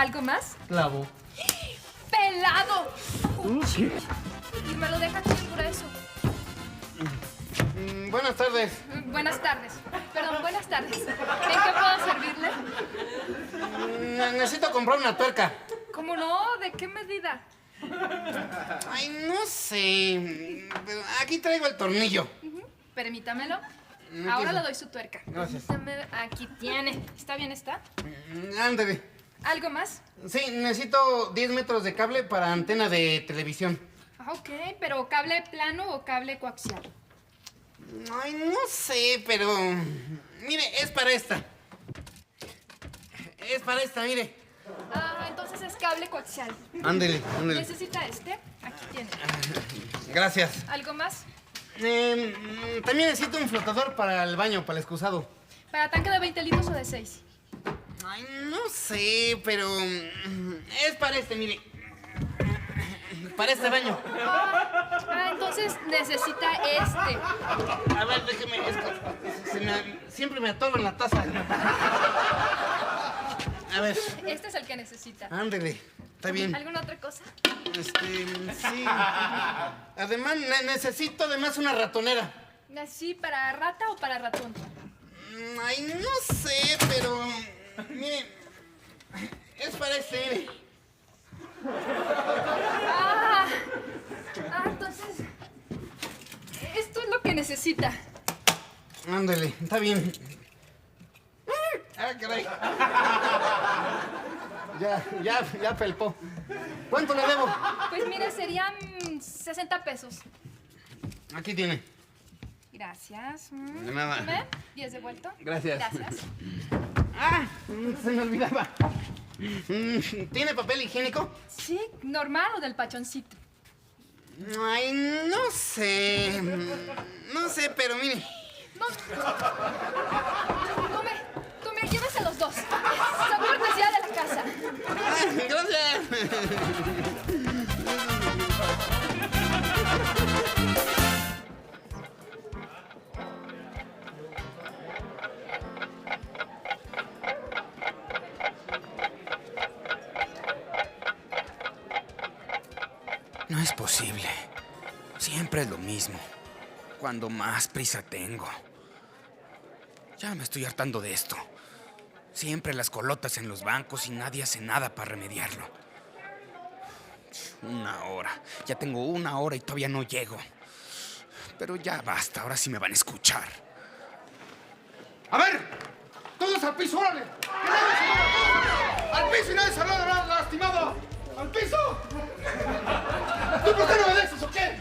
¿Algo más? Clavo. ¡Pelado! Y me lo deja aquí por eso. Buenas tardes. Buenas tardes. Perdón, buenas tardes. ¿En qué puedo servirle? Necesito comprar una tuerca. ¿Cómo no? ¿De qué medida? Ay, no sé. Pero aquí traigo el tornillo. Permítamelo. No Ahora quiero. le doy su tuerca. Gracias. Aquí tiene. ¿Está bien, está? Ándale. ¿Algo más? Sí, necesito 10 metros de cable para antena de televisión. Ok, pero ¿cable plano o cable coaxial? Ay, no sé, pero... Mire, es para esta. Es para esta, mire. Entonces es cable coaxial. Ándale, ándale. ¿Necesita este? Aquí tiene. Gracias. ¿Algo más? También necesito un flotador para el baño, para el excusado. ¿Para tanque de 20 litros o de 6? Ay, no sé, pero... Es para este, mire. Para este baño. Entonces necesita este. A ver, déjeme... siempre me atoro en la taza. A ver. Este es el que necesita. Ándele. Está bien. ¿Alguna otra cosa? Sí. Además, necesito además una ratonera. ¿Así para rata o para ratón? Ay, no sé, pero... Mire, es para este, mire. Entonces... Esto es lo que necesita. Ándele, está bien. Caray. Ya felpó. ¿Cuánto le debo? Pues mire, serían 60 pesos. Aquí tiene. Gracias. De nada. ¿Ve? 10 devuelto. Gracias. Gracias. Se me olvidaba. ¿Tiene papel higiénico? Sí, normal o del pachoncito. Ay, no sé. No sé, pero mire. No. Tome, llévese los dos. Son cortesía de la casa. Gracias. No es posible. Siempre es lo mismo. Cuando más prisa tengo. Ya me estoy hartando de esto. Siempre las colotas en los bancos y nadie hace nada para remediarlo. 1 hora. Ya tengo 1 hora y todavía no llego. Pero ya basta, ahora sí me van a escuchar. ¡A ver! ¡Todos al piso, órale! ¡Al piso y nadie se habrá lastimado! ¡Al piso! ¿Tú por qué no me dejas o qué?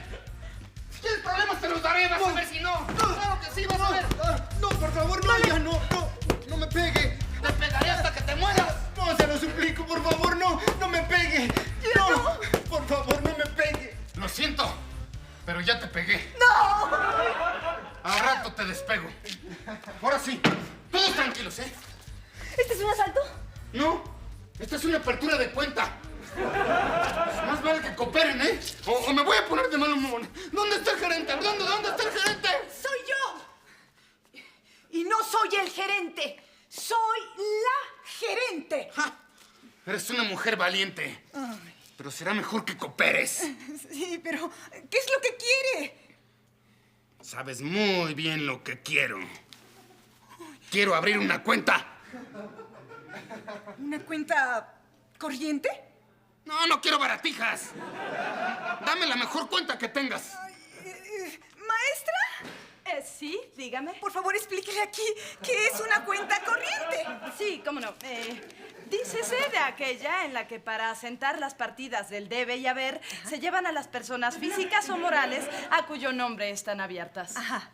Si tienes problemas te los daré, vas a ver si no. ¡Claro que sí, vas a ver! No, por favor, no, ya no me pegue. Te pegaré hasta que te mueras. No, se lo suplico, por favor, no me pegue. No, por favor, no me pegue. Lo siento, pero ya te pegué. ¡No! Al rato te despego. Ahora sí, todos tranquilos, ¿eh? ¿Este es un asalto? No, esta es una apertura de cuenta. Más vale que cooperen, ¿eh? O me voy a poner de mal humor. ¿Dónde está el gerente? ¿Dónde está el gerente? ¡Soy yo! Y no soy el gerente. ¡Soy la gerente! Ja, eres una mujer valiente. Pero será mejor que cooperes. Sí, pero ¿qué es lo que quiere? Sabes muy bien lo que quiero. Quiero abrir una cuenta. ¿Una cuenta corriente? No quiero baratijas. Dame la mejor cuenta que tengas. ¿Maestra? Sí, dígame. Por favor, explíquele aquí qué es una cuenta corriente. Sí, cómo no. Dícese de aquella en la que para asentar las partidas del debe y haber se llevan a las personas físicas o morales a cuyo nombre están abiertas. Ajá.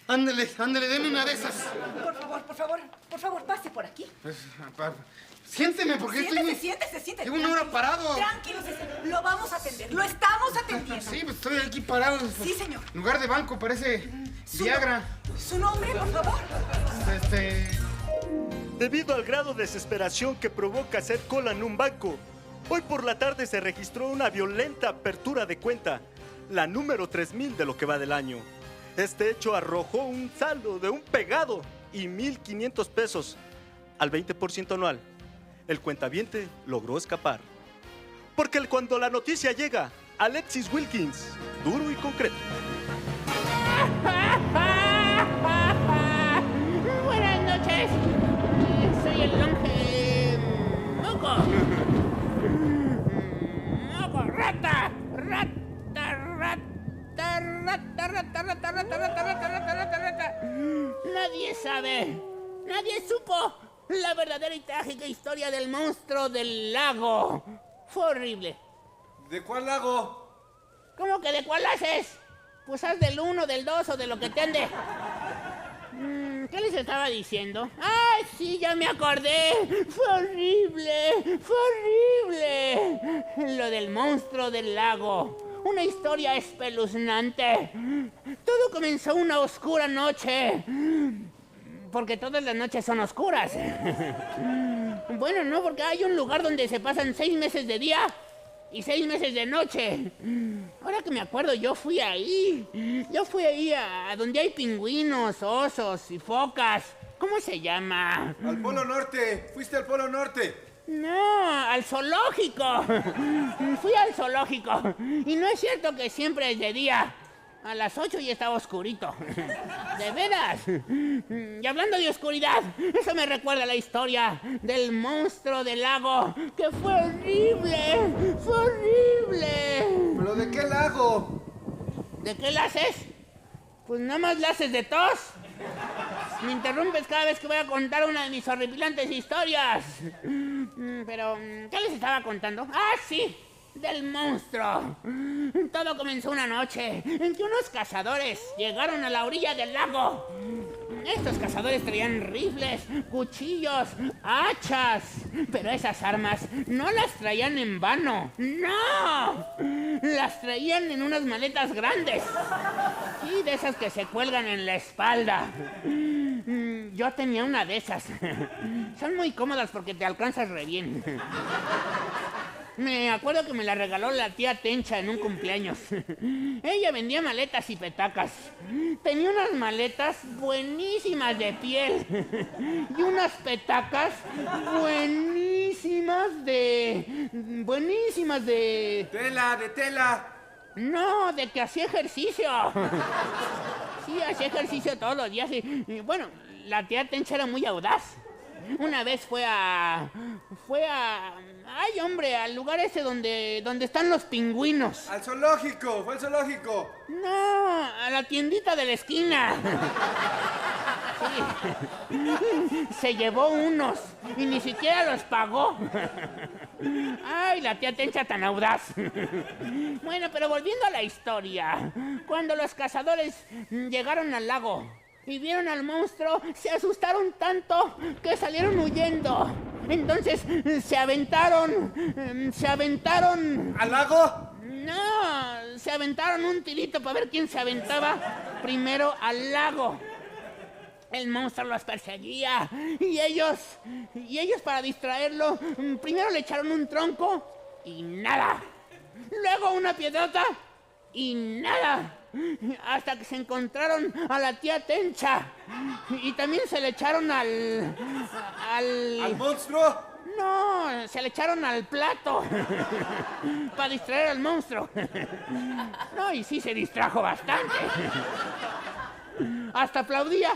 Ándele, deme una de esas. Por favor, pase por aquí. Siénteme, porque Siéntese. Llevo 1 hora parado. Tranquilo, lo vamos a atender. Lo estamos atendiendo. Sí, pues estoy aquí parado. Sí, señor. En lugar de banco parece Viagra. ¿Su nombre, por favor? Debido al grado de desesperación que provoca hacer cola en un banco, hoy por la tarde se registró una violenta apertura de cuenta, la número 3000 de lo que va del año. Este hecho arrojó un saldo de un pegado y 1,500 pesos al 20% anual. El cuentaviente logró escapar. Porque cuando la noticia llega, Alexis Wilkins, duro y concreto. Buenas noches. Soy el longe Moco. Moco, rata. Nadie sabe, nadie supo la verdadera y trágica historia del monstruo del lago. Fue horrible. ¿De cuál lago? ¿Cómo que de cuál haces? Pues haz del 1, del 2 o de lo que te ande. ¿Qué les estaba diciendo? ¡Ah, sí, ya me acordé! ¡Fue horrible! ¡Fue horrible! Lo del monstruo del lago. Una historia espeluznante. Todo comenzó una oscura noche. Porque todas las noches son oscuras. Bueno, no, porque hay un lugar donde se pasan 6 meses de día y 6 meses de noche. Ahora que me acuerdo, yo fui ahí. Yo fui ahí a donde hay pingüinos, osos y focas. ¿Cómo se llama? Al Polo Norte. Fuiste al Polo Norte. No, al zoológico. Fui al zoológico. Y no es cierto que siempre es de día. A las 8 ya estaba oscurito. ¿De veras? Y hablando de oscuridad, eso me recuerda a la historia del monstruo del lago, que fue horrible. ¡Fue horrible! ¿Pero de qué lago? ¿De qué la haces? Pues nada más la haces de tos. Me interrumpes cada vez que voy a contar una de mis horripilantes historias. Pero, ¿qué les estaba contando? ¡Ah, sí! Del monstruo. Todo comenzó una noche en que unos cazadores llegaron a la orilla del lago. Estos cazadores traían rifles, cuchillos, hachas. Pero esas armas no las traían en vano. ¡No! Las traían en unas maletas grandes. Sí, de esas que se cuelgan en la espalda. Yo tenía una de esas. Son muy cómodas porque te alcanzas re bien. Me acuerdo que me la regaló la tía Tencha en un cumpleaños. Ella vendía maletas y petacas. Tenía unas maletas buenísimas de piel y unas petacas buenísimas de... Tela, de tela. No, de que hacía ejercicio. Sí, hacía ejercicio todos los días. Y bueno, la tía Tencha era muy audaz. Una vez fue a... Ay, hombre, al lugar ese donde están los pingüinos. Al zoológico, fue al zoológico. No, a la tiendita de la esquina. Sí. Se llevó unos y ni siquiera los pagó. Ay, la tía Tencha tan audaz. Bueno, pero volviendo a la historia. Cuando los cazadores llegaron al lago y vieron al monstruo, se asustaron tanto que salieron huyendo. Entonces se aventaron. ¿Al lago? No, se aventaron un tirito para ver quién se aventaba primero al lago. El monstruo los perseguía y ellos para distraerlo, primero le echaron un tronco y nada. Luego una piedrota y nada. Hasta que se encontraron a la tía Tencha. Y también se le echaron al monstruo. No, se le echaron al plato para distraer al monstruo. No, y sí se distrajo bastante. Hasta aplaudía.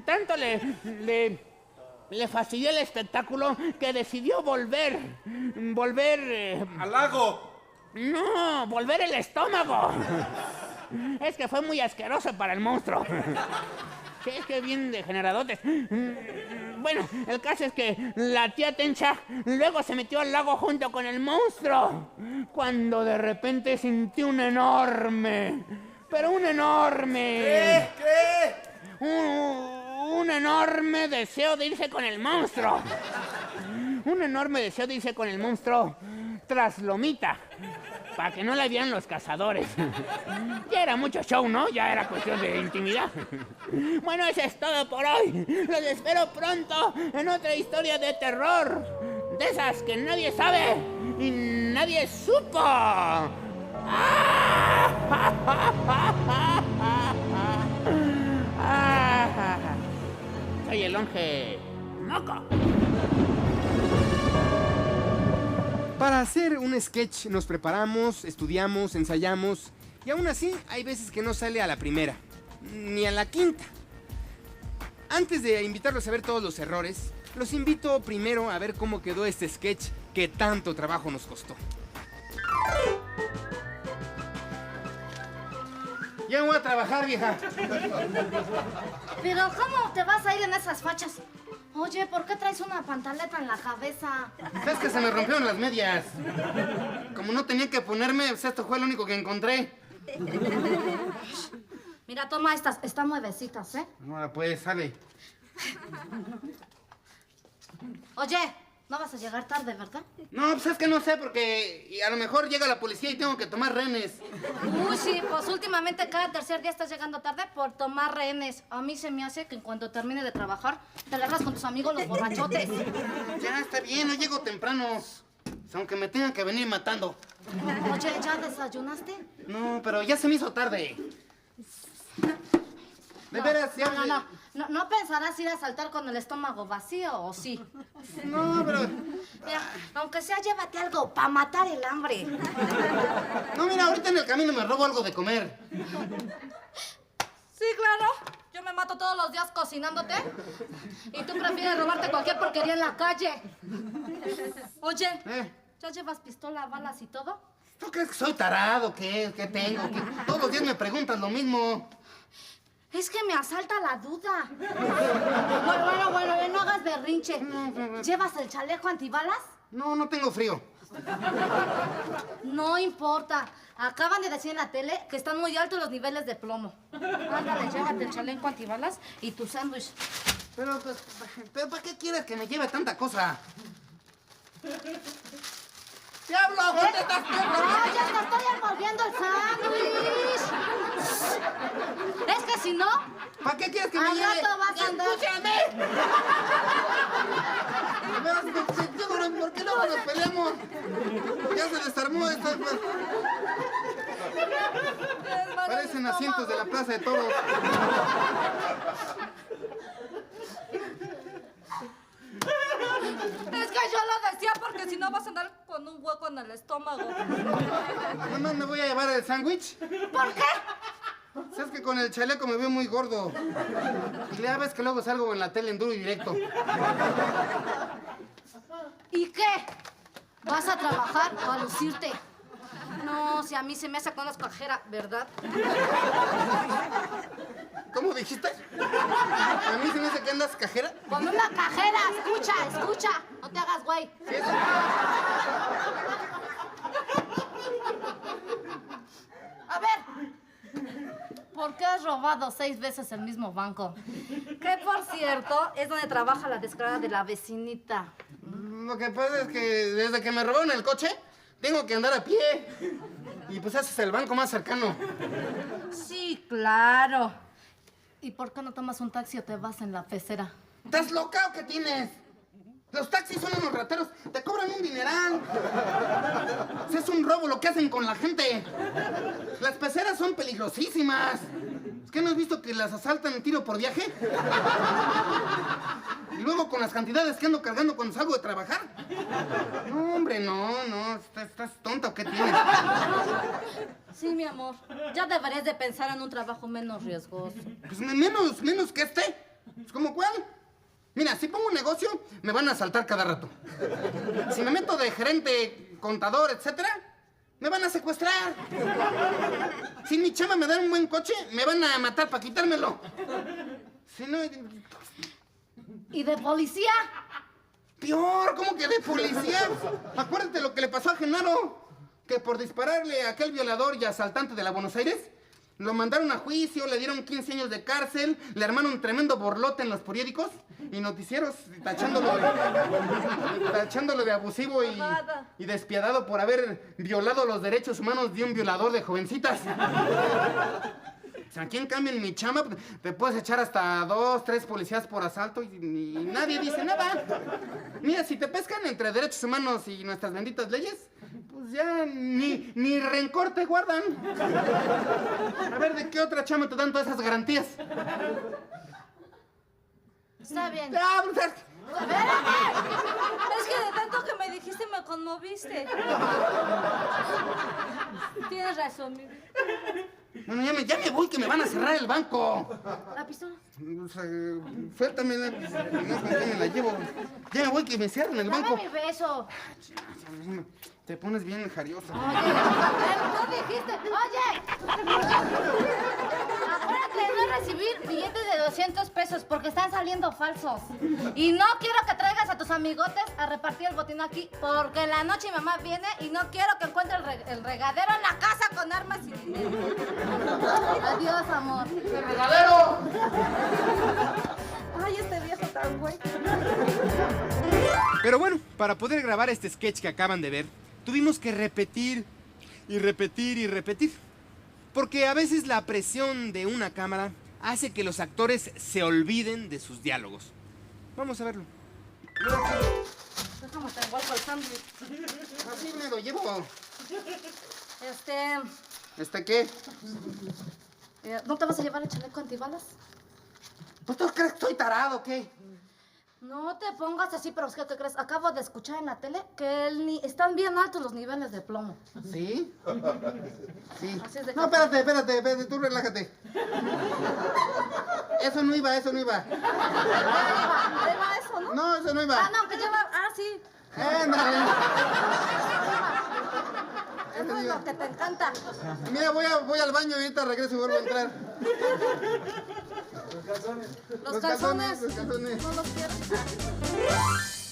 Tanto le fastidió el espectáculo que decidió volver al lago. No, volver el estómago. Es que fue muy asqueroso para el monstruo. Sí, es que bien degeneradotes. Bueno, el caso es que la tía Tencha luego se metió al lago junto con el monstruo. Cuando de repente sintió un enorme... Pero un enorme... ¿Qué? Un enorme deseo de irse con el monstruo. Un enorme deseo de irse con el monstruo tras lomita, para que no la vieran los cazadores. Ya era mucho show, ¿no? Ya era cuestión de intimidad. Bueno, eso es todo por hoy. Los espero pronto en otra historia de terror. De esas que nadie sabe y nadie supo. ¡Ah! soy el longe Moco. Para hacer un sketch nos preparamos, estudiamos, ensayamos y aún así hay veces que no sale a la primera, ni a la quinta. Antes de invitarlos a ver todos los errores, los invito primero a ver cómo quedó este sketch que tanto trabajo nos costó. Ya voy a trabajar, vieja. Pero ¿cómo te vas a ir en esas fachas? Oye, ¿por qué traes una pantaleta en la cabeza? Es que se me rompieron las medias. Como no tenía que ponerme, pues esto fue lo único que encontré. Mira, toma estas, están nuevecitas, ¿eh? Ahora pues, sale. Oye, no vas a llegar tarde, ¿verdad? No, pues es que no sé, porque a lo mejor llega la policía y tengo que tomar rehenes. Uy, sí, pues últimamente cada tercer día estás llegando tarde por tomar rehenes. A mí se me hace que en cuanto termine de trabajar, te largas con tus amigos los borrachotes. Ya, está bien, no llego temprano. Aunque me tengan que venir matando. Oye, ¿ya desayunaste? No, pero ya se me hizo tarde. De veras, ya... No pensarás ir a saltar con el estómago vacío, ¿o sí? No, pero... Mira, aunque sea, llévate algo para matar el hambre. No, mira, ahorita en el camino me robo algo de comer. Sí, claro. Yo me mato todos los días cocinándote. Y tú prefieres robarte cualquier porquería en la calle. Oye, ¿ya llevas pistola, balas y todo? ¿Tú crees que soy tarado? ¿Qué tengo? Todos los días me preguntas lo mismo. Es que me asalta la duda. Bueno, no hagas berrinche. ¿Llevas el chaleco antibalas? No tengo frío. No importa. Acaban de decir en la tele que están muy altos los niveles de plomo. Ándale, llévate el chaleco antibalas y tu sándwich. Pero ¿para qué quieres que me lleve tanta cosa? ¡Diablo! ¿Dónde estás tú? ¡Ay, ya te estoy envolviendo el sándwich! Es que si no... ¿Para qué quieres que me lleve? Al rato vas a andar... ¡Escúchame! ¿Por qué no nos peleamos? Ya se desarmó esto. Parecen asientos de la Plaza de Toros. Es que yo lo decía porque si no vas a andar con un hueco en el estómago. ¿No me voy a llevar el sándwich? ¿Por qué? ¿Sabes que con el chaleco me veo muy gordo? Y ya ves que luego salgo en la tele en Duro y Directo. ¿Y qué? ¿Vas a trabajar o a lucirte? No, si a mí se me hace con las cajeras, ¿verdad? ¿Cómo dijiste? ¿A mí se me hace que andas cajera? Con una cajera, escucha. No te hagas güey. ¿Sí, eso? A ver, ¿por qué has robado 6 veces el mismo banco? Que, por cierto, es donde trabaja la descarada de la vecinita. Lo que pasa es que desde que me robaron el coche, tengo que andar a pie. Y pues ese es el banco más cercano. Sí, claro. ¿Y por qué no tomas un taxi o te vas en la pecera? ¿Estás loca o qué tienes? Los taxis son unos rateros, te cobran un dineral. Es un robo lo que hacen con la gente. Las peceras son peligrosísimas. ¿Es que no has visto que las asaltan en tiro por viaje? Y luego con las cantidades que ando cargando cuando salgo de trabajar. No, hombre, no. ¿Estás tonta o qué tienes? Sí, mi amor. Ya deberías de pensar en un trabajo menos riesgoso. Pues menos que este. Pues, ¿cómo cuál? Mira, si pongo un negocio, me van a asaltar cada rato. Si me meto de gerente, contador, etcétera, me van a secuestrar. Si mi chama me da un buen coche, me van a matar para quitármelo. Si no... ¿Y de policía? Peor, ¿cómo que de policía? Acuérdate lo que le pasó a Genaro, que por dispararle a aquel violador y asaltante de la Buenos Aires, lo mandaron a juicio, le dieron 15 años de cárcel, le armaron un tremendo borlote en los periódicos y noticieros tachándolo de abusivo y despiadado por haber violado los derechos humanos de un violador de jovencitas. O sea, aquí en cambio en mi chamba te puedes echar hasta 2, 3 policías por asalto y nadie dice nada. Mira, si te pescan entre derechos humanos y nuestras benditas leyes, pues ya ni rencor te guardan. A ver, ¿de qué otra chamba te dan todas esas garantías? Está bien. Ya, pues, Espérame. Es que de tanto que me dijiste me conmoviste. Tienes razón, mi vida. bueno, ya me voy, que me van a cerrar el banco. ¿La pistola? O sea, suéltamela, no, ¿con qué me la llevo? Ya me voy, que me cierran el banco. Dame mi beso. Te pones bien jariosa. Oye, tú dijiste, oye. Acuérdate de no recibir billetes de 200 pesos porque están saliendo falsos. Y no quiero que traigas a tus amigotes a repartir el botín aquí porque en la noche mi mamá viene y no quiero que encuentre el regadero en la casa con armas y dinero. Adiós, amor. ¡El regadero! Ay, este viejo tan güey. Pero bueno, para poder grabar este sketch que acaban de ver, tuvimos que repetir y repetir y repetir. Porque a veces la presión de una cámara hace que los actores se olviden de sus diálogos. Vamos a verlo. Déjame te envuelvo el sándwich. Así me lo llevo. ¿Qué? ¿Qué? ¿No te vas a llevar el chaleco antibalas? ¿Pues tú crees que estoy tarado o qué? No te pongas así, pero ¿qué crees? Acabo de escuchar en la tele que están bien altos los niveles de plomo. ¿Sí? Sí. Así es de No, que- espérate, tú relájate. Eso no iba. Ahí va eso, ¿no? No, eso no iba. Ah, no, que lleva... Ah, sí. Ándale. Eso es lo que te encanta. Mira, voy al baño y ahorita regreso y vuelvo a entrar. Los calzones. Los calzones. No los quiero.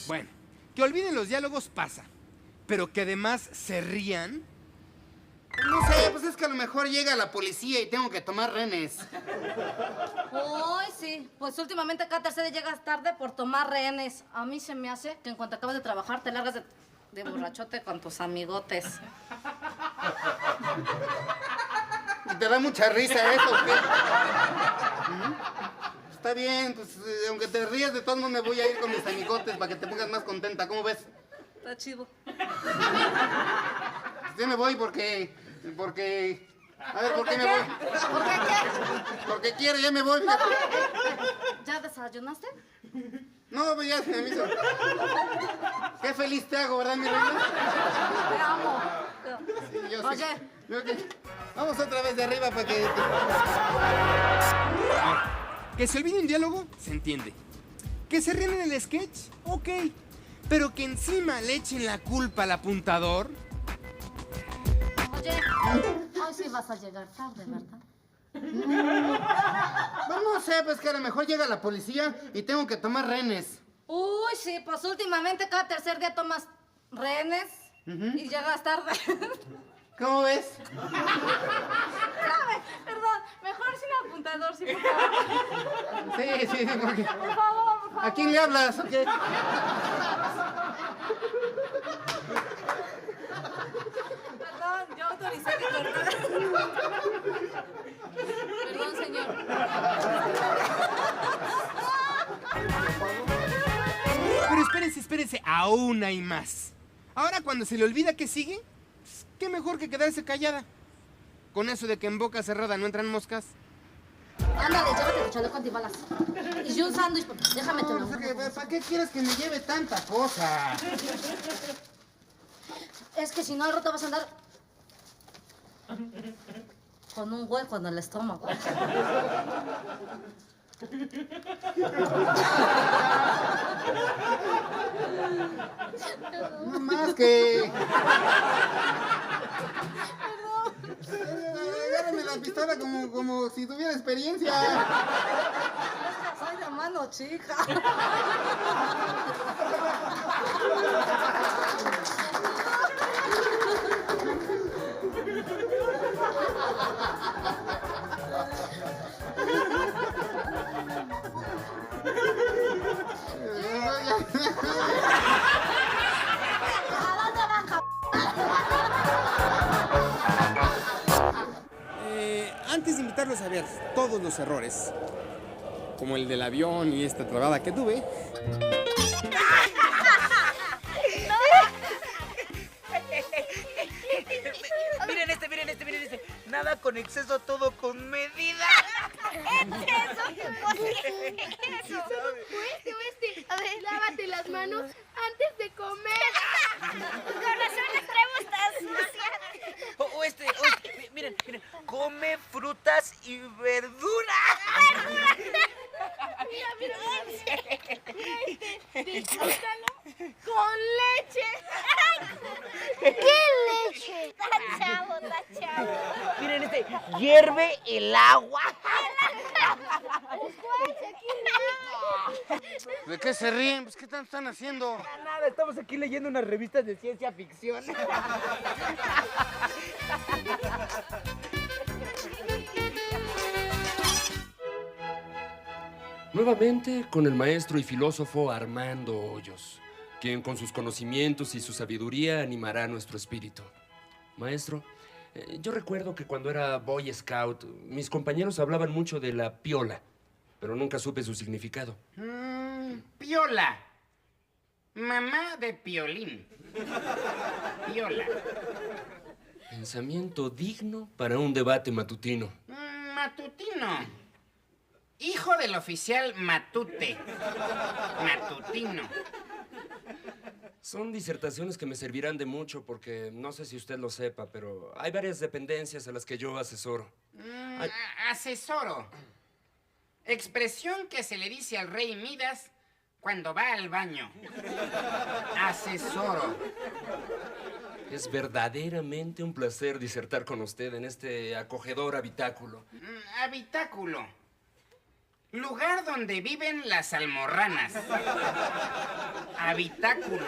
Bueno, que olviden los diálogos pasa. Pero que además se rían. No sé, pues es que a lo mejor llega la policía y tengo que tomar rehenes. Uy, sí. Pues últimamente cada tercer día llegas tarde por tomar rehenes. A mí se me hace que en cuanto acabas de trabajar te largas de borrachote con tus amigotes. ¿Y te da mucha risa eso o qué? Está bien, pues aunque te rías, de todos modos me voy a ir con mis amigotes para que te pongas más contenta. ¿Cómo ves? Está chido. Yo me voy porque... A ver, ¿por qué me voy? ¿Por qué qué? Porque quiero, ya me voy. ¿Ya desayunaste? No, pues ya se me hizo. Qué feliz te hago, ¿verdad, mi reina? Te amo. Sí, yo sí. Oye. Vamos otra vez de arriba para que... Que se olvide un diálogo, se entiende. Que se ríen en el sketch, ok. Pero que encima le echen la culpa al apuntador. Oye, hoy sí vas a llegar tarde, ¿verdad? No sé, pues que a lo mejor llega la policía y tengo que tomar rehenes. Uy, sí, pues últimamente cada tercer día tomas rehenes y llegas tarde. ¿Cómo ves? Perdón, mejor sin apuntador, sí, por favor. Sí, porque... Por favor. ¿A quién le hablas? ¿O qué? Perdón, yo autoricé mi cortar. Perdón, señor. Pero espérense, aún hay más. Ahora cuando se le olvida que sigue, pues, qué mejor que quedarse callada. Con eso de que en boca cerrada no entran moscas. Ándale, llévate tu chaleco antibalas. Y yo un sándwich, déjame te lo No, ¿para qué quieres que me lleve tanta cosa? Es que si no, al rato vas a andar con un hueco en el estómago. No más que... Agárrame la pistola como si tuviera experiencia. Soy de mano chica. Antes de invitarlos a ver todos los errores, como el del avión y esta trabada que tuve, Miren este. Nada con exceso, todo con medida. ¡Exceso! A ver, lávate las manos antes de comer. Con razón las traemos tan sucias. Miren, come frutas y verduras. Mira. Disfrútalo con leche. ¿Qué leche? Está chavo. Miren, hierve el agua. ¿De qué se ríen? Pues, ¿qué tanto están haciendo? Nada, estamos aquí leyendo unas revistas de ciencia ficción. Nuevamente con el maestro y filósofo Armando Hoyos, quien con sus conocimientos y su sabiduría animará nuestro espíritu. Maestro, yo recuerdo que cuando era Boy Scout, mis compañeros hablaban mucho de la piola, pero nunca supe su significado. Piola. Mamá de Piolín. Piola. Pensamiento digno para un debate matutino. Matutino. Hijo del oficial Matute. Matutino. Son disertaciones que me servirán de mucho porque no sé si usted lo sepa, pero hay varias dependencias a las que yo asesoro. Asesoro. Expresión que se le dice al rey Midas cuando va al baño. Asesoro. Es verdaderamente un placer disertar con usted en este acogedor habitáculo. Habitáculo. Lugar donde viven las almorranas. Habitáculo.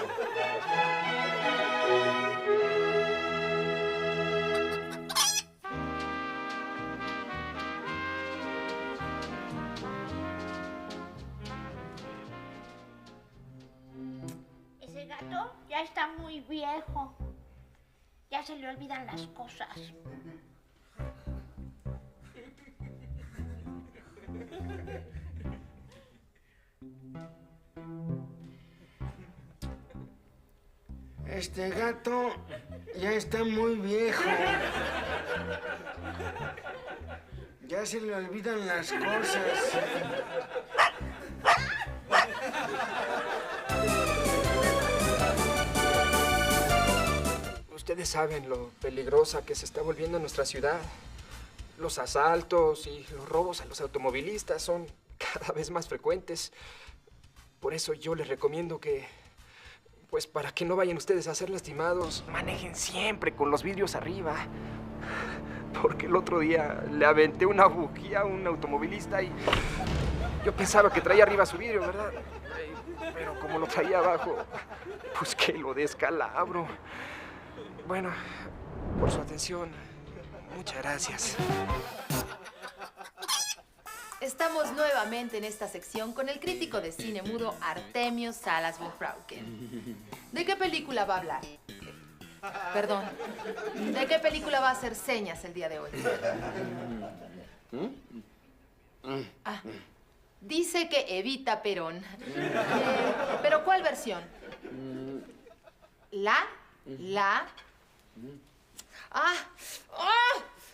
Ese gato ya está muy viejo. Ya se le olvidan las cosas. Este gato ya está muy viejo. Ya se le olvidan las cosas. Ustedes saben lo peligrosa que se está volviendo nuestra ciudad. Los asaltos y los robos a los automovilistas son cada vez más frecuentes. Por eso yo les recomiendo que, pues para que no vayan ustedes a ser lastimados, manejen siempre con los vidrios arriba. Porque el otro día le aventé una bujía a un automovilista y yo pensaba que traía arriba su vidrio, ¿verdad? Pero como lo traía abajo, pues que lo descalabro. Bueno, por su atención, muchas gracias. Estamos nuevamente en esta sección con el crítico de cine mudo Artemio Salas von Frauken. ¿De qué película va a hablar? Perdón, ¿de qué película va a hacer señas el día de hoy? Dice que Evita Perón. ¿Pero cuál versión? La...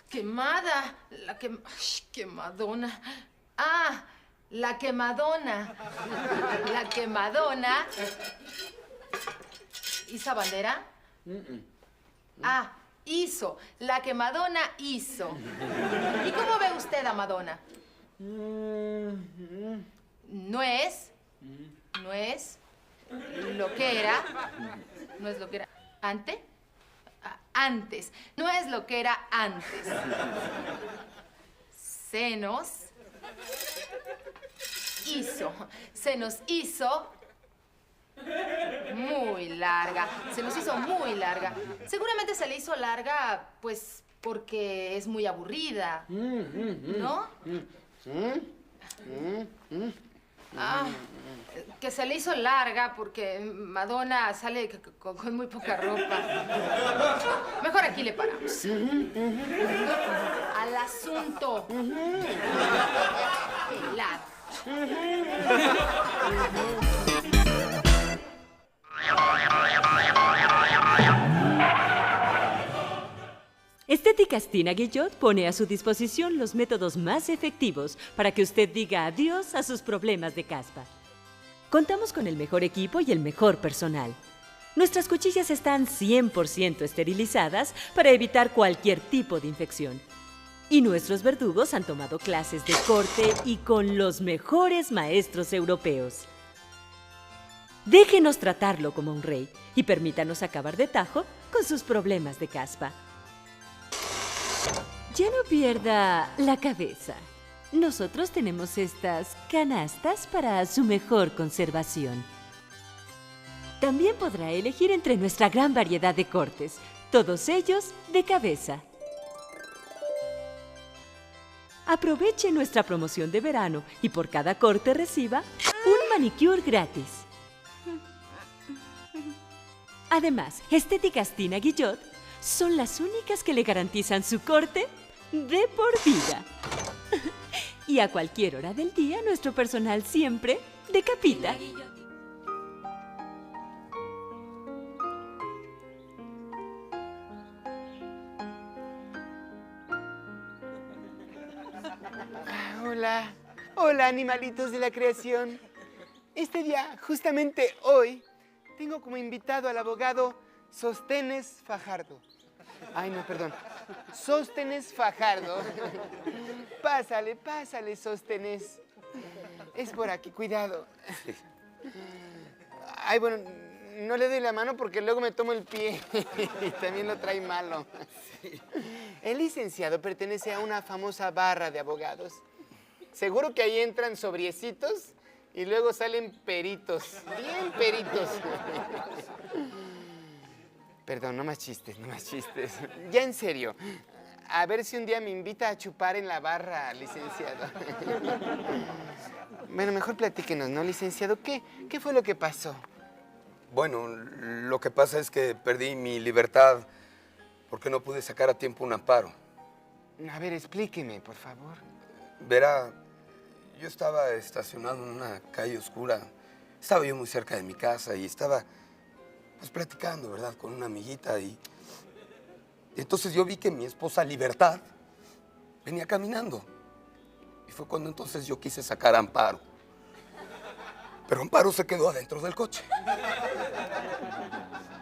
quemada. Quemadona. La quemadona. La quemadona. ¿Isa Bandera? Hizo. La que Madonna hizo. ¿Y cómo ve usted a Madonna? No es lo que era. No es lo que era. ¿Antes? Antes. No es lo que era antes. Se nos hizo. Se nos hizo muy larga. Se nos hizo muy larga. Seguramente se le hizo larga, pues, porque es muy aburrida. ¿No? Que se le hizo larga porque Madonna sale con muy poca ropa. Mejor aquí le paramos. Al asunto. Pelado. Estética Castina Guillot pone a su disposición los métodos más efectivos para que usted diga adiós a sus problemas de caspa. Contamos con el mejor equipo y el mejor personal. Nuestras cuchillas están 100% esterilizadas para evitar cualquier tipo de infección. Y nuestros verdugos han tomado clases de corte y con los mejores maestros europeos. Déjenos tratarlo como un rey y permítanos acabar de tajo con sus problemas de caspa. Ya no pierda la cabeza. Nosotros tenemos estas canastas para su mejor conservación. También podrá elegir entre nuestra gran variedad de cortes, todos ellos de cabeza. Aproveche nuestra promoción de verano y por cada corte reciba un manicure gratis. Además, Estética Castina Guillot son las únicas que le garantizan su corte de por vida. Y a cualquier hora del día, nuestro personal siempre decapita. Hola, hola animalitos de la creación. Este día, justamente hoy, tengo como invitado al abogado Sóstenes Fajardo. Ay, no, perdón. Sóstenes Fajardo. Pásale, pásale, Sóstenes. Es por aquí, cuidado. Ay, bueno, no le doy la mano porque luego me tomo el pie y también lo trae malo. El licenciado pertenece a una famosa barra de abogados. Seguro que ahí entran sobriecitos y luego salen peritos, bien peritos. Perdón, no más chistes, no más chistes. Ya en serio, a ver si un día me invita a chupar en la barra, licenciado. Bueno, mejor platíquenos, ¿no, licenciado? ¿Qué fue lo que pasó? Bueno, lo que pasa es que perdí mi libertad porque no pude sacar a tiempo un amparo. A ver, explíqueme, por favor. Verá, yo estaba estacionado en una calle oscura. Estaba yo muy cerca de mi casa y estaba, pues, platicando, ¿verdad?, con una amiguita. Y entonces yo vi que mi esposa Libertad venía caminando. Y fue cuando entonces yo quise sacar a Amparo. Pero Amparo se quedó adentro del coche.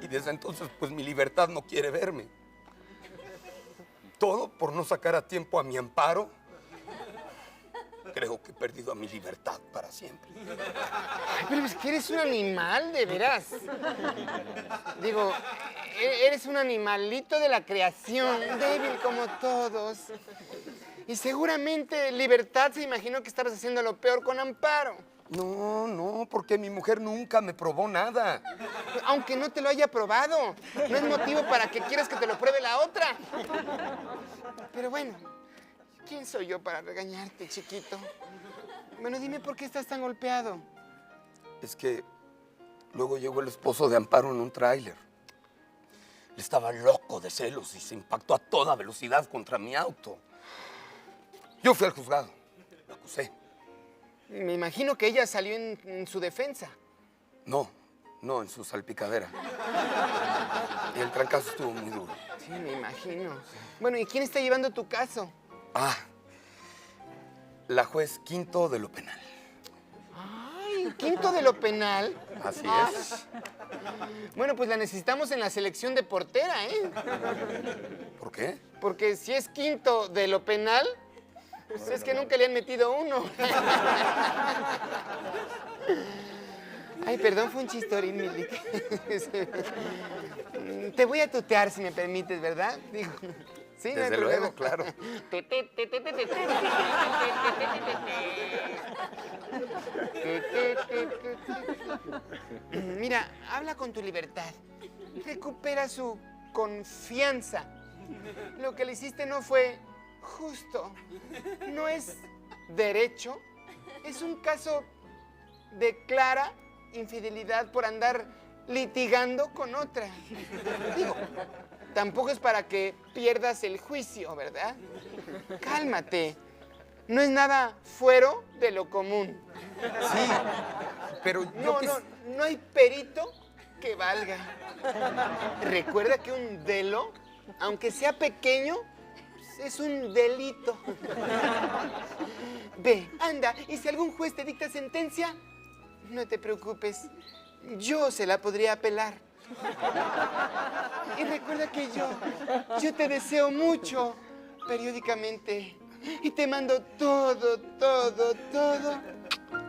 Y desde entonces, pues, mi Libertad no quiere verme. Todo por no sacar a tiempo a mi Amparo. Creo que he perdido a mi libertad para siempre. Ay, pero es que eres un animal, de veras. Digo, eres un animalito de la creación, débil como todos. Y seguramente Libertad se imaginó que estabas haciendo lo peor con Amparo. No, no, porque mi mujer nunca me probó nada. Aunque no te lo haya probado, no es motivo para que quieras que te lo pruebe la otra. Pero bueno, ¿quién soy yo para regañarte, chiquito? Bueno, dime por qué estás tan golpeado. Es que luego llegó el esposo de Amparo en un tráiler. Él estaba loco de celos y se impactó a toda velocidad contra mi auto. Yo fui al juzgado, lo acusé. Me imagino que ella salió en su defensa. No, en su salpicadera. Y el trancazo estuvo muy duro. Sí, me imagino. Bueno, ¿y quién está llevando tu caso? Ah, la juez Quinto de lo penal. Ay, Quinto de lo penal. Así es. Bueno, pues la necesitamos en la selección de portera, ¿eh? ¿Por qué? Porque si es Quinto de lo penal, pues es que nunca le han metido uno. Ay, perdón, fue un chistorín, Milik. Te voy a tutear, si me permites, ¿verdad? Digo, sí, desde luego, claro. Mira, habla con tu libertad. Recupera su confianza. Lo que le hiciste no fue justo. No es derecho. Es un caso de clara infidelidad por andar litigando con otra. Digo, tampoco es para que pierdas el juicio, ¿verdad? Cálmate. No es nada fuera de lo común. Sí, pero yo no hay perito que valga. Recuerda que un velo, aunque sea pequeño, es un delito. Ve, anda, y si algún juez te dicta sentencia, no te preocupes, yo se la podría apelar. Y recuerda que yo te deseo mucho periódicamente y te mando todo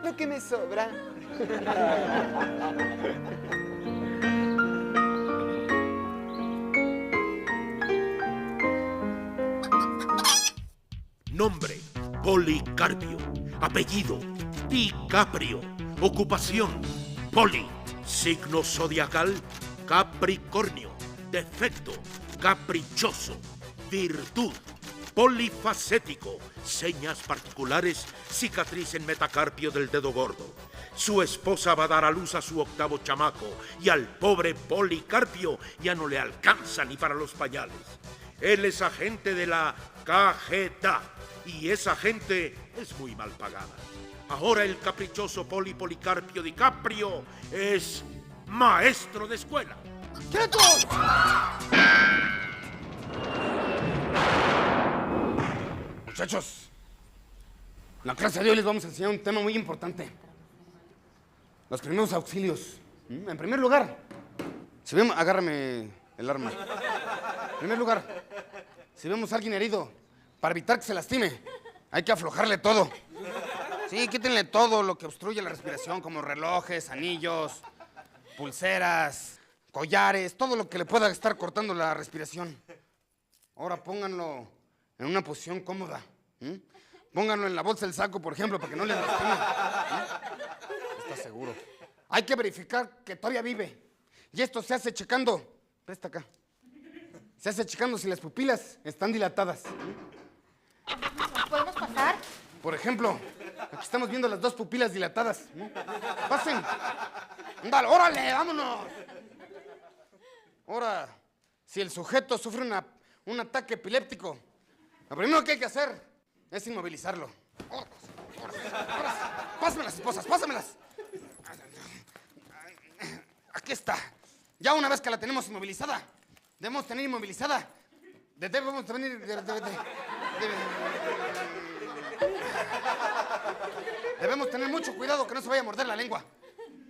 lo que me sobra. Nombre, Policarpio. Apellido, DiCaprio. Ocupación, Poli. Signo zodiacal, Capricornio. Defecto, caprichoso. Virtud, polifacético. Señas particulares, cicatriz en metacarpio del dedo gordo. Su esposa va a dar a luz a su 8º chamaco y al pobre Policarpio ya no le alcanza ni para los pañales. Él es agente de la Cajeta y esa gente es muy mal pagada. Ahora el caprichoso Policarpio DiCaprio es maestro de escuela. ¡Quietos! Muchachos, en la clase de hoy les vamos a enseñar un tema muy importante. Los primeros auxilios. En primer lugar, si vemos... Agárrame el arma. En primer lugar, si vemos a alguien herido, para evitar que se lastime, hay que aflojarle todo. Sí, quítenle todo lo que obstruye la respiración, como relojes, anillos, pulseras, collares, todo lo que le pueda estar cortando la respiración. Ahora pónganlo en una posición cómoda. Pónganlo en la bolsa del saco, por ejemplo, para que no le lastime. ¿Está seguro? Hay que verificar que todavía vive. Y esto se hace checando. Presta acá. Se hace checando si las pupilas están dilatadas. ¿Podemos pasar? Por ejemplo, aquí estamos viendo las 2 pupilas dilatadas. ¡Pasen! ¡Dale, órale, vámonos! Ahora, si el sujeto sufre un ataque epiléptico, lo primero que hay que hacer es inmovilizarlo. Pásamelas, esposas, pásamelas. Aquí está. Ya una vez que la tenemos inmovilizada, debemos tener inmovilizada. Debemos tener... Debemos tener mucho cuidado que no se vaya a morder la lengua.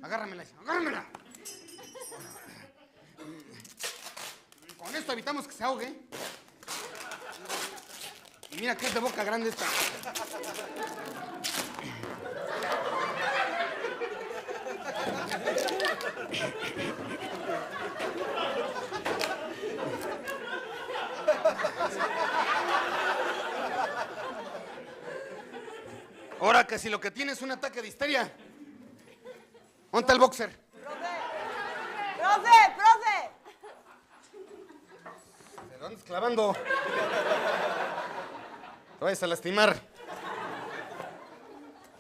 Agárramela, agárramela. Con esto evitamos que se ahogue. Y mira que es de boca grande esta. Ahora que si lo que tiene es un ataque de histeria, ¿dónde está el boxer? ¡Profe! ¿De dónde estás clavando? Te vayas a lastimar.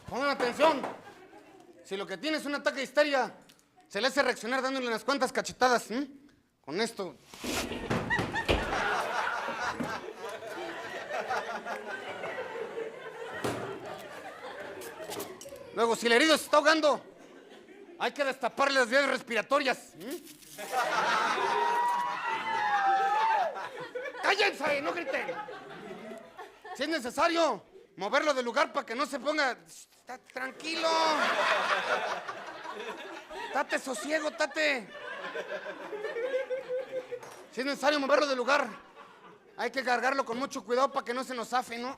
Pongan atención. Si lo que tiene es un ataque de histeria, se le hace reaccionar dándole unas cuantas cachetadas. Con esto. Luego, si el herido se está ahogando, hay que destaparle las vías respiratorias. ¡Cállense! ¡No griten! Si es necesario, moverlo del lugar para que no se ponga... ¡Tranquilo! ¡Tate sosiego, tate! Si es necesario moverlo del lugar, hay que cargarlo con mucho cuidado para que no se nos zafe, ¿no?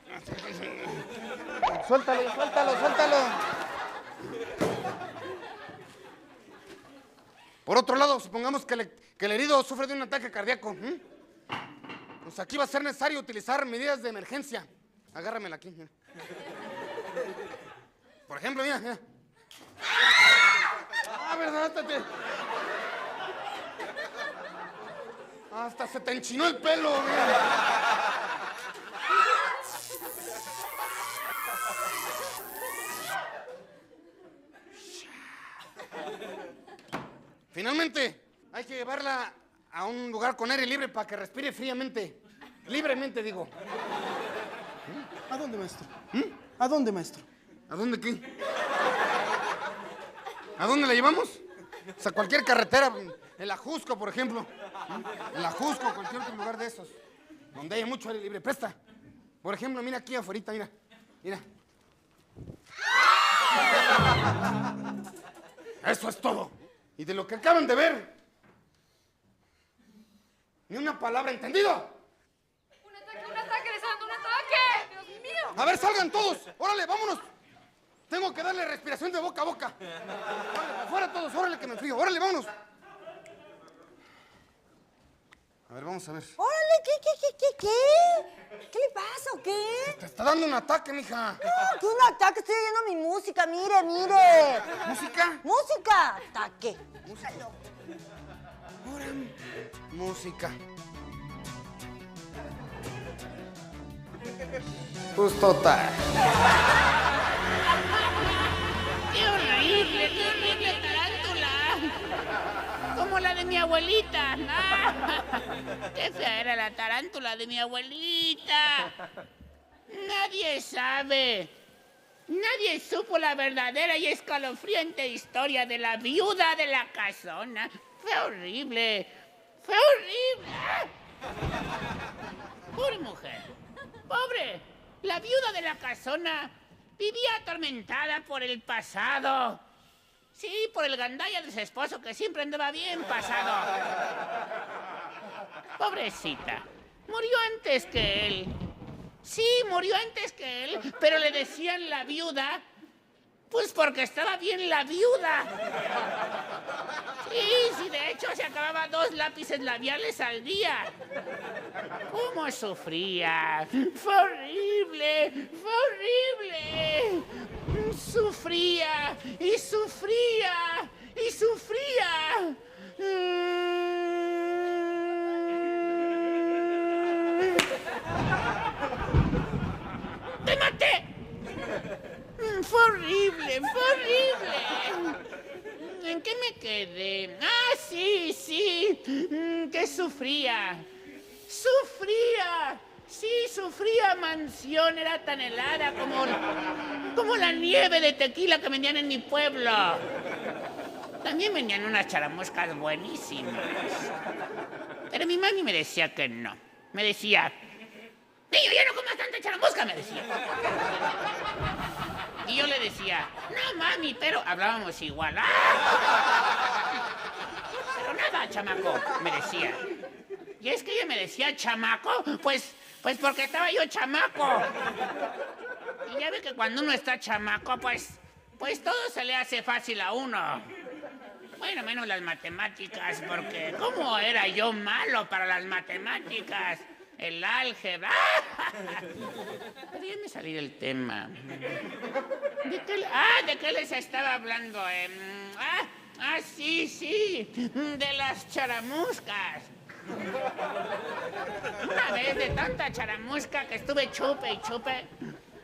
Suéltalo. Por otro lado, supongamos que el herido sufre de un ataque cardíaco. Pues aquí va a ser necesario utilizar medidas de emergencia. Agárramela aquí. Mira. Por ejemplo, mira. Ah, ¿verdad? Hasta se te enchinó el pelo, mira. Finalmente, hay que llevarla a un lugar con aire libre para que respire fríamente. Libremente, digo. ¿A dónde, maestro? ¿A dónde, maestro? ¿A dónde qué? ¿A dónde la llevamos? O sea, cualquier carretera, el Ajusco, por ejemplo. El Ajusco, cualquier otro lugar de esos. Donde haya mucho aire libre. Presta. Por ejemplo, mira aquí afuera, mira. Mira. Eso es todo. Y de lo que acaban de ver, ni una palabra, ¿entendido? ¡Un ataque, Lisandro, un ataque! ¡Dios mío! A ver, salgan todos. Órale, vámonos. Tengo que darle respiración de boca a boca. Órale, afuera todos, órale que me enfrío. Órale, vámonos. A ver, vamos a ver. ¡Órale! ¿Qué? ¿Qué le pasa o qué? Te está dando un ataque, mija. No, que un ataque, estoy oyendo mi música, mire. ¿Música? ¡Música! ¡Ataque! Música. Pues total. ¡Qué horrible tarántula! Como la de mi abuelita. ¡Qué fea era la tarántula de mi abuelita! Nadie sabe. Nadie supo la verdadera y escalofriante historia de la viuda de la casona. Fue horrible. ¡Fue horrible! Pobre mujer. Pobre. La viuda de la casona vivía atormentada por el pasado. Sí, por el gandalla de su esposo que siempre andaba bien pasado. Pobrecita. Murió antes que él. Sí, murió antes que él, pero le decían la viuda, pues porque estaba bien la viuda. Sí, de hecho se acababa 2 lápices labiales al día. ¿Cómo sufría? Fue horrible, fue horrible. Sufría y sufría y sufría. ¡Te maté! Fue horrible, fue horrible. ¿En qué me quedé? Ah, sí. Que sufría. Sufría. Sí, sufría mansión. Era tan helada como la nieve de tequila que vendían en mi pueblo. También vendían unas charamuscas buenísimas. Pero mi mami me decía que no. Me decía... Niño, ya no comas tanta charamusca, me decía. Y yo le decía, no, mami, pero hablábamos igual. ¡Ah! Pero nada, chamaco, me decía. Y es que ella me decía chamaco, pues porque estaba yo chamaco. Y ya ve que cuando uno está chamaco, pues todo se le hace fácil a uno. Bueno, menos las matemáticas, porque ¿cómo era yo malo para las matemáticas? El álgebra. Pero ya me salí del tema. ¿De qué les estaba hablando? Sí. De las charamuscas. Una vez de tanta charamusca que estuve chupe y chupe,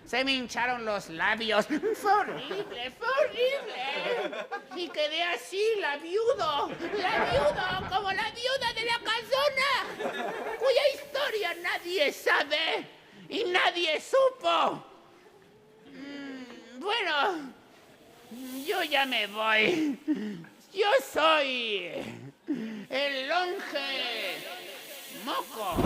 se me hincharon los labios. Fue horrible, fue horrible. Y quedé así, la viuda, como la viuda de la casona, cuya historia nadie sabe y nadie supo. Bueno, yo ya me voy. Yo soy el longe moco.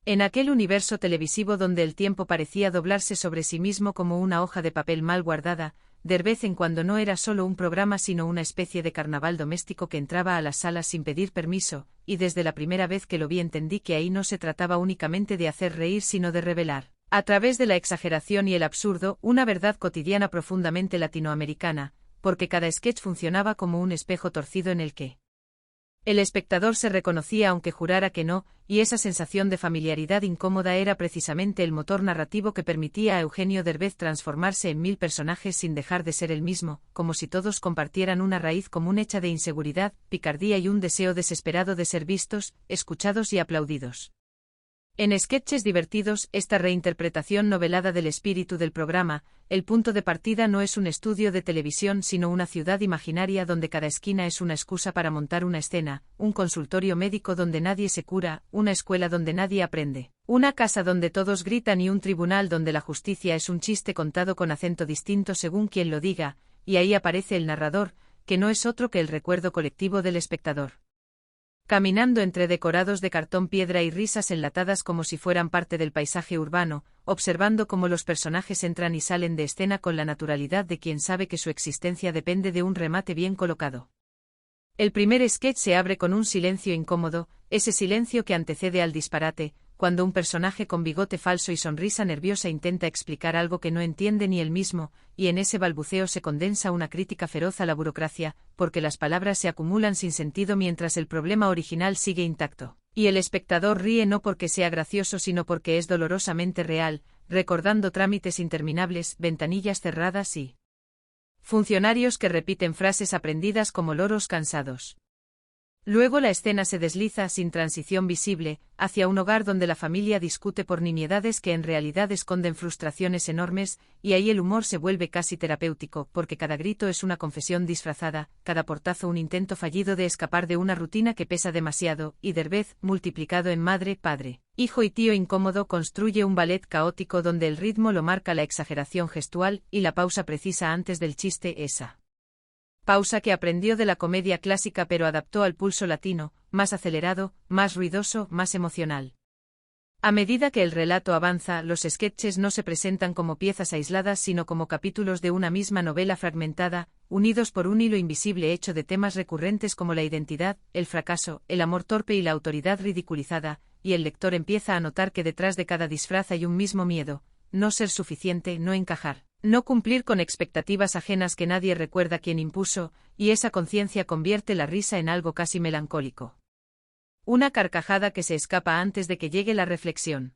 En aquel universo televisivo donde el tiempo parecía doblarse sobre sí mismo como una hoja de papel mal guardada, de vez en cuando no era solo un programa sino una especie de carnaval doméstico que entraba a las salas sin pedir permiso, y desde la primera vez que lo vi entendí que ahí no se trataba únicamente de hacer reír sino de revelar, a través de la exageración y el absurdo, una verdad cotidiana profundamente latinoamericana, porque cada sketch funcionaba como un espejo torcido en el que el espectador se reconocía aunque jurara que no, y esa sensación de familiaridad incómoda era precisamente el motor narrativo que permitía a Eugenio Derbez transformarse en 1000 personajes sin dejar de ser el mismo, como si todos compartieran una raíz común hecha de inseguridad, picardía y un deseo desesperado de ser vistos, escuchados y aplaudidos. En Sketches Divertidos, esta reinterpretación novelada del espíritu del programa, el punto de partida no es un estudio de televisión sino una ciudad imaginaria donde cada esquina es una excusa para montar una escena, un consultorio médico donde nadie se cura, una escuela donde nadie aprende, una casa donde todos gritan y un tribunal donde la justicia es un chiste contado con acento distinto según quien lo diga, y ahí aparece el narrador, que no es otro que el recuerdo colectivo del espectador. Caminando entre decorados de cartón piedra y risas enlatadas como si fueran parte del paisaje urbano, observando cómo los personajes entran y salen de escena con la naturalidad de quien sabe que su existencia depende de un remate bien colocado. El primer sketch se abre con un silencio incómodo, ese silencio que antecede al disparate, cuando un personaje con bigote falso y sonrisa nerviosa intenta explicar algo que no entiende ni él mismo, y en ese balbuceo se condensa una crítica feroz a la burocracia, porque las palabras se acumulan sin sentido mientras el problema original sigue intacto. Y el espectador ríe no porque sea gracioso sino porque es dolorosamente real, recordando trámites interminables, ventanillas cerradas y funcionarios que repiten frases aprendidas como loros cansados. Luego la escena se desliza, sin transición visible, hacia un hogar donde la familia discute por nimiedades que en realidad esconden frustraciones enormes, y ahí el humor se vuelve casi terapéutico, porque cada grito es una confesión disfrazada, cada portazo un intento fallido de escapar de una rutina que pesa demasiado, y Derbez, multiplicado en madre, padre, hijo y tío incómodo, construye un ballet caótico donde el ritmo lo marca la exageración gestual, y la pausa precisa antes del chiste esa pausa que aprendió de la comedia clásica pero adaptó al pulso latino, más acelerado, más ruidoso, más emocional. A medida que el relato avanza, los sketches no se presentan como piezas aisladas sino como capítulos de una misma novela fragmentada, unidos por un hilo invisible hecho de temas recurrentes como la identidad, el fracaso, el amor torpe y la autoridad ridiculizada, y el lector empieza a notar que detrás de cada disfraz hay un mismo miedo: no ser suficiente, no encajar, no cumplir con expectativas ajenas que nadie recuerda quién impuso, y esa conciencia convierte la risa en algo casi melancólico. Una carcajada que se escapa antes de que llegue la reflexión.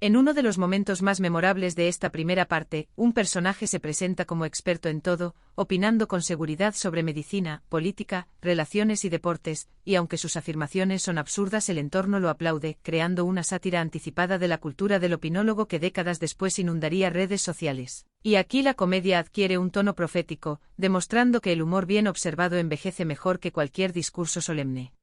En uno de los momentos más memorables de esta primera parte, un personaje se presenta como experto en todo, opinando con seguridad sobre medicina, política, relaciones y deportes, y aunque sus afirmaciones son absurdas, el entorno lo aplaude, creando una sátira anticipada de la cultura del opinólogo que décadas después inundaría redes sociales. Y aquí la comedia adquiere un tono profético, demostrando que el humor bien observado envejece mejor que cualquier discurso solemne.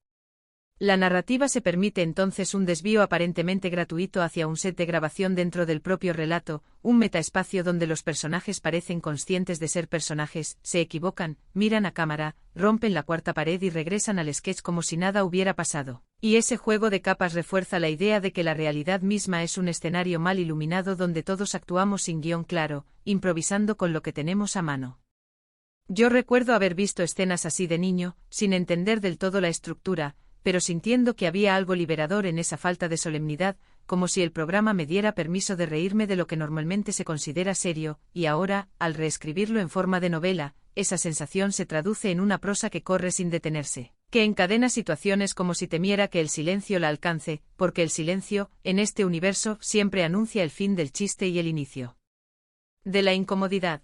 La narrativa se permite entonces un desvío aparentemente gratuito hacia un set de grabación dentro del propio relato, un metaespacio donde los personajes parecen conscientes de ser personajes, se equivocan, miran a cámara, rompen la cuarta pared y regresan al sketch como si nada hubiera pasado. Y ese juego de capas refuerza la idea de que la realidad misma es un escenario mal iluminado donde todos actuamos sin guión claro, improvisando con lo que tenemos a mano. Yo recuerdo haber visto escenas así de niño, sin entender del todo la estructura, pero sintiendo que había algo liberador en esa falta de solemnidad, como si el programa me diera permiso de reírme de lo que normalmente se considera serio, y ahora, al reescribirlo en forma de novela, esa sensación se traduce en una prosa que corre sin detenerse, que encadena situaciones como si temiera que el silencio la alcance, porque el silencio, en este universo, siempre anuncia el fin del chiste y el inicio de la incomodidad.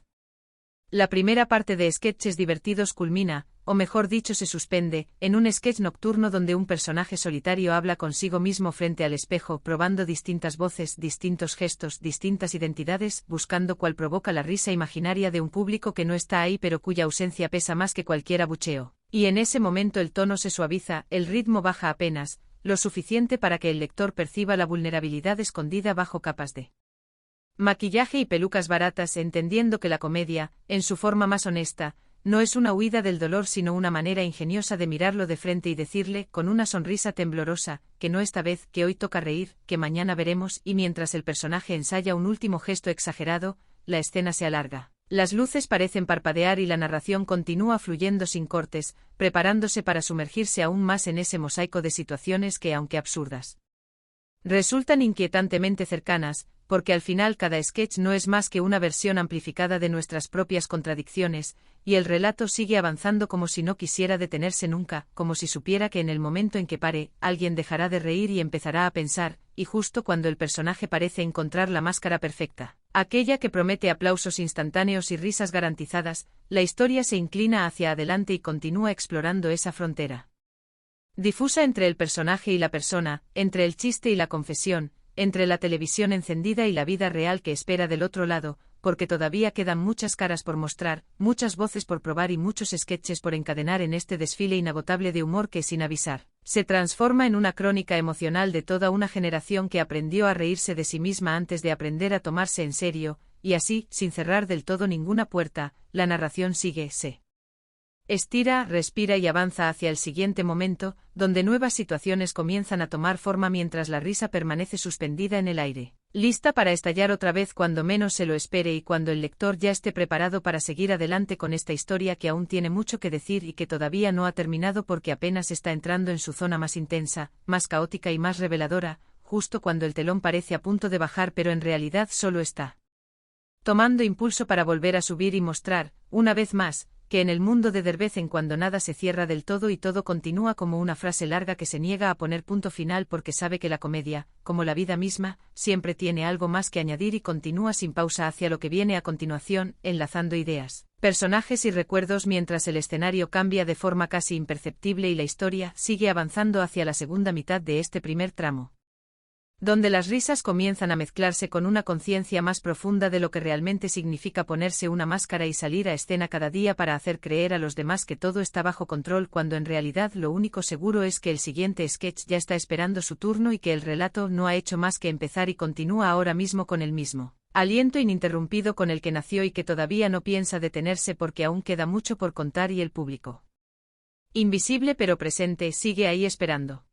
La primera parte de Sketches Divertidos culmina, o mejor dicho se suspende, en un sketch nocturno donde un personaje solitario habla consigo mismo frente al espejo, probando distintas voces, distintos gestos, distintas identidades, buscando cuál provoca la risa imaginaria de un público que no está ahí pero cuya ausencia pesa más que cualquier abucheo. Y en ese momento el tono se suaviza, el ritmo baja apenas, lo suficiente para que el lector perciba la vulnerabilidad escondida bajo capas de maquillaje y pelucas baratas, entendiendo que la comedia, en su forma más honesta, no es una huida del dolor sino una manera ingeniosa de mirarlo de frente y decirle, con una sonrisa temblorosa, que no esta vez, que hoy toca reír, que mañana veremos, y mientras el personaje ensaya un último gesto exagerado, la escena se alarga. Las luces parecen parpadear y la narración continúa fluyendo sin cortes, preparándose para sumergirse aún más en ese mosaico de situaciones que, aunque absurdas, resultan inquietantemente cercanas, porque al final cada sketch no es más que una versión amplificada de nuestras propias contradicciones, y el relato sigue avanzando como si no quisiera detenerse nunca, como si supiera que en el momento en que pare, alguien dejará de reír y empezará a pensar, y justo cuando el personaje parece encontrar la máscara perfecta, aquella que promete aplausos instantáneos y risas garantizadas, la historia se inclina hacia adelante y continúa explorando esa frontera. Difusa entre el personaje y la persona, entre el chiste y la confesión, entre la televisión encendida y la vida real que espera del otro lado, porque todavía quedan muchas caras por mostrar, muchas voces por probar y muchos sketches por encadenar en este desfile inagotable de humor que, sin avisar, se transforma en una crónica emocional de toda una generación que aprendió a reírse de sí misma antes de aprender a tomarse en serio, y así, sin cerrar del todo ninguna puerta, la narración sigue, se estira, respira y avanza hacia el siguiente momento, donde nuevas situaciones comienzan a tomar forma mientras la risa permanece suspendida en el aire, lista para estallar otra vez cuando menos se lo espere y cuando el lector ya esté preparado para seguir adelante con esta historia que aún tiene mucho que decir y que todavía no ha terminado porque apenas está entrando en su zona más intensa, más caótica y más reveladora, justo cuando el telón parece a punto de bajar pero en realidad solo está tomando impulso para volver a subir y mostrar, una vez más, que en el mundo de de vez en cuando nada se cierra del todo y todo continúa como una frase larga que se niega a poner punto final porque sabe que la comedia, como la vida misma, siempre tiene algo más que añadir y continúa sin pausa hacia lo que viene a continuación, enlazando ideas, personajes y recuerdos mientras el escenario cambia de forma casi imperceptible y la historia sigue avanzando hacia la segunda mitad de este primer tramo, donde las risas comienzan a mezclarse con una conciencia más profunda de lo que realmente significa ponerse una máscara y salir a escena cada día para hacer creer a los demás que todo está bajo control cuando en realidad lo único seguro es que el siguiente sketch ya está esperando su turno y que el relato no ha hecho más que empezar y continúa ahora mismo con el mismo aliento ininterrumpido con el que nació y que todavía no piensa detenerse porque aún queda mucho por contar y el público, invisible pero presente, sigue ahí esperando.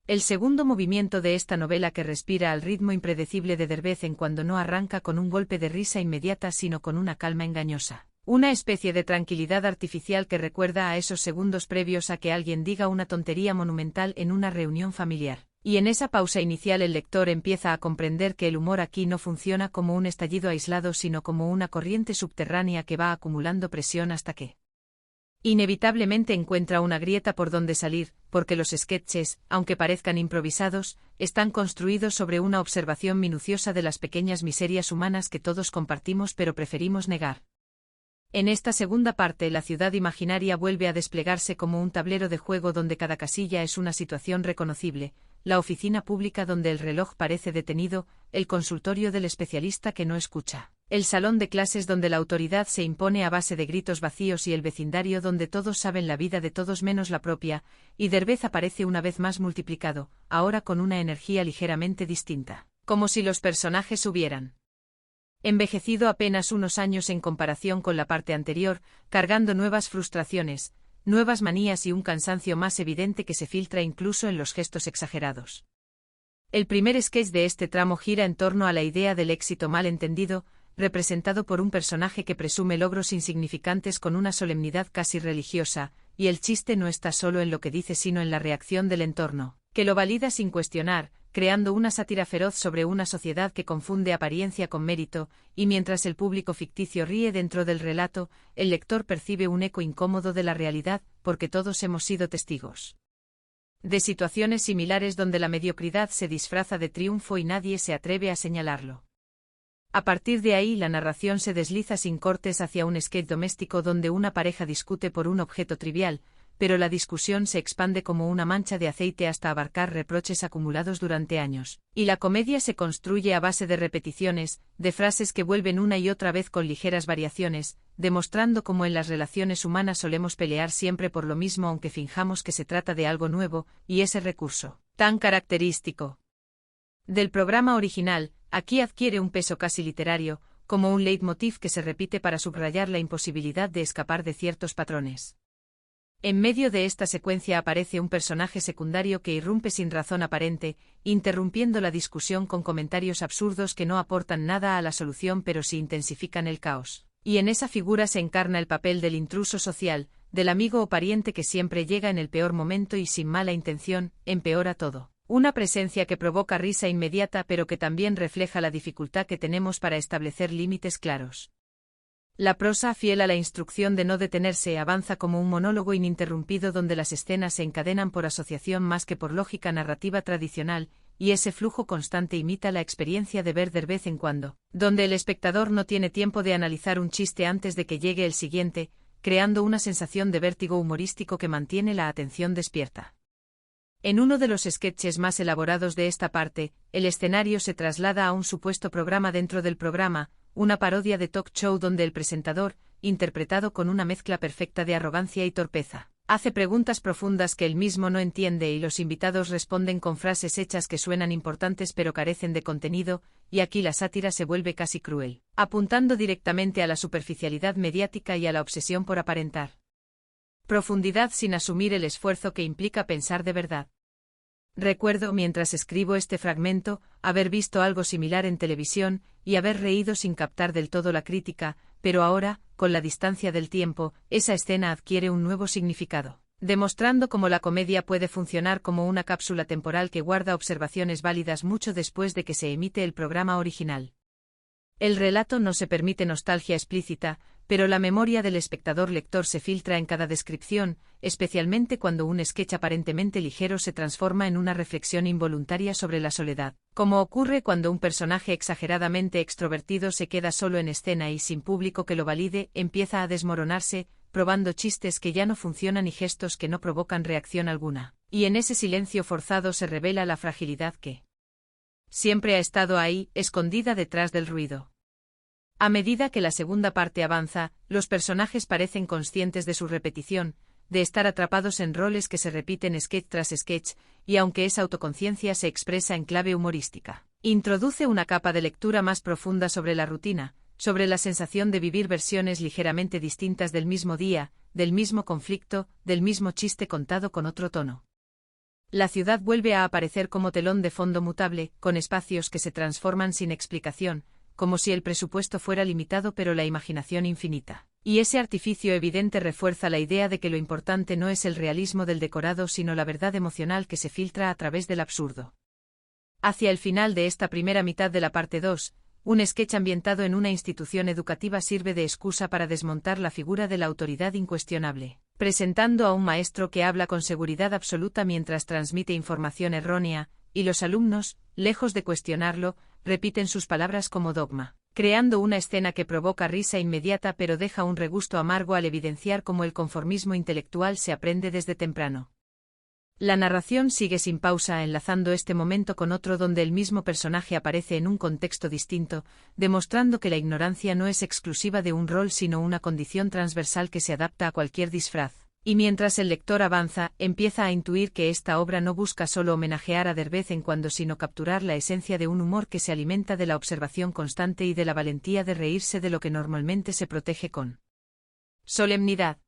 El segundo movimiento de esta novela que respira al ritmo impredecible de vez en cuando no arranca con un golpe de risa inmediata sino con una calma engañosa. Una especie de tranquilidad artificial que recuerda a esos segundos previos a que alguien diga una tontería monumental en una reunión familiar. Y en esa pausa inicial el lector empieza a comprender que el humor aquí no funciona como un estallido aislado sino como una corriente subterránea que va acumulando presión hasta que inevitablemente encuentra una grieta por donde salir, porque los sketches, aunque parezcan improvisados, están construidos sobre una observación minuciosa de las pequeñas miserias humanas que todos compartimos pero preferimos negar. En esta segunda parte la ciudad imaginaria vuelve a desplegarse como un tablero de juego donde cada casilla es una situación reconocible, la oficina pública donde el reloj parece detenido, el consultorio del especialista que no escucha, el salón de clases donde la autoridad se impone a base de gritos vacíos y el vecindario donde todos saben la vida de todos menos la propia, y Derbez aparece una vez más multiplicado, ahora con una energía ligeramente distinta, como si los personajes hubieran envejecido apenas unos años en comparación con la parte anterior, cargando nuevas frustraciones, nuevas manías y un cansancio más evidente que se filtra incluso en los gestos exagerados. El primer sketch de este tramo gira en torno a la idea del éxito mal entendido, representado por un personaje que presume logros insignificantes con una solemnidad casi religiosa, y el chiste no está solo en lo que dice sino en la reacción del entorno, que lo valida sin cuestionar, creando una sátira feroz sobre una sociedad que confunde apariencia con mérito, y mientras el público ficticio ríe dentro del relato, el lector percibe un eco incómodo de la realidad, porque todos hemos sido testigos de situaciones similares donde la mediocridad se disfraza de triunfo y nadie se atreve a señalarlo. A partir de ahí la narración se desliza sin cortes hacia un sketch doméstico donde una pareja discute por un objeto trivial, pero la discusión se expande como una mancha de aceite hasta abarcar reproches acumulados durante años, y la comedia se construye a base de repeticiones, de frases que vuelven una y otra vez con ligeras variaciones, demostrando cómo en las relaciones humanas solemos pelear siempre por lo mismo aunque finjamos que se trata de algo nuevo, y ese recurso, tan característico del programa original, aquí adquiere un peso casi literario, como un leitmotiv que se repite para subrayar la imposibilidad de escapar de ciertos patrones. En medio de esta secuencia aparece un personaje secundario que irrumpe sin razón aparente, interrumpiendo la discusión con comentarios absurdos que no aportan nada a la solución pero sí intensifican el caos. Y en esa figura se encarna el papel del intruso social, del amigo o pariente que siempre llega en el peor momento y sin mala intención, empeora todo. Una presencia que provoca risa inmediata pero que también refleja la dificultad que tenemos para establecer límites claros. La prosa, fiel a la instrucción de no detenerse, avanza como un monólogo ininterrumpido donde las escenas se encadenan por asociación más que por lógica narrativa tradicional, y ese flujo constante imita la experiencia de ver de vez en cuando, donde el espectador no tiene tiempo de analizar un chiste antes de que llegue el siguiente, creando una sensación de vértigo humorístico que mantiene la atención despierta. En uno de los sketches más elaborados de esta parte, el escenario se traslada a un supuesto programa dentro del programa, una parodia de talk show donde el presentador, interpretado con una mezcla perfecta de arrogancia y torpeza, hace preguntas profundas que él mismo no entiende y los invitados responden con frases hechas que suenan importantes pero carecen de contenido, y aquí la sátira se vuelve casi cruel, apuntando directamente a la superficialidad mediática y a la obsesión por aparentar profundidad sin asumir el esfuerzo que implica pensar de verdad. Recuerdo, mientras escribo este fragmento, haber visto algo similar en televisión y haber reído sin captar del todo la crítica, pero ahora, con la distancia del tiempo, esa escena adquiere un nuevo significado, demostrando cómo la comedia puede funcionar como una cápsula temporal que guarda observaciones válidas mucho después de que se emite el programa original. El relato no se permite nostalgia explícita, pero la memoria del espectador lector se filtra en cada descripción, especialmente cuando un sketch aparentemente ligero se transforma en una reflexión involuntaria sobre la soledad, como ocurre cuando un personaje exageradamente extrovertido se queda solo en escena y sin público que lo valide, empieza a desmoronarse, probando chistes que ya no funcionan y gestos que no provocan reacción alguna, y en ese silencio forzado se revela la fragilidad que siempre ha estado ahí, escondida detrás del ruido. A medida que la segunda parte avanza, los personajes parecen conscientes de su repetición, de estar atrapados en roles que se repiten sketch tras sketch, y aunque esa autoconciencia se expresa en clave humorística, introduce una capa de lectura más profunda sobre la rutina, sobre la sensación de vivir versiones ligeramente distintas del mismo día, del mismo conflicto, del mismo chiste contado con otro tono. La ciudad vuelve a aparecer como telón de fondo mutable, con espacios que se transforman sin explicación, como si el presupuesto fuera limitado pero la imaginación infinita. Y ese artificio evidente refuerza la idea de que lo importante no es el realismo del decorado sino la verdad emocional que se filtra a través del absurdo. Hacia el final de esta primera mitad de la parte 2, un sketch ambientado en una institución educativa sirve de excusa para desmontar la figura de la autoridad incuestionable, presentando a un maestro que habla con seguridad absoluta mientras transmite información errónea, y los alumnos, lejos de cuestionarlo, repiten sus palabras como dogma, creando una escena que provoca risa inmediata pero deja un regusto amargo al evidenciar cómo el conformismo intelectual se aprende desde temprano. La narración sigue sin pausa enlazando este momento con otro donde el mismo personaje aparece en un contexto distinto, demostrando que la ignorancia no es exclusiva de un rol sino una condición transversal que se adapta a cualquier disfraz. Y mientras el lector avanza, empieza a intuir que esta obra no busca solo homenajear a Derbez en cuando sino capturar la esencia de un humor que se alimenta de la observación constante y de la valentía de reírse de lo que normalmente se protege con solemnidad.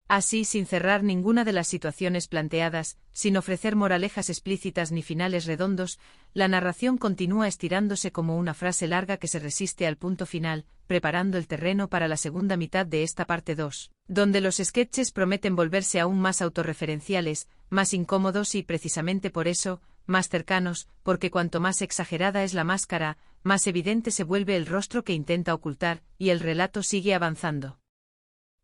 Así, sin cerrar ninguna de las situaciones planteadas, sin ofrecer moralejas explícitas ni finales redondos, la narración continúa estirándose como una frase larga que se resiste al punto final, preparando el terreno para la segunda mitad de esta parte 2, donde los sketches prometen volverse aún más autorreferenciales, más incómodos y, precisamente por eso, más cercanos, porque cuanto más exagerada es la máscara, más evidente se vuelve el rostro que intenta ocultar, y el relato sigue avanzando.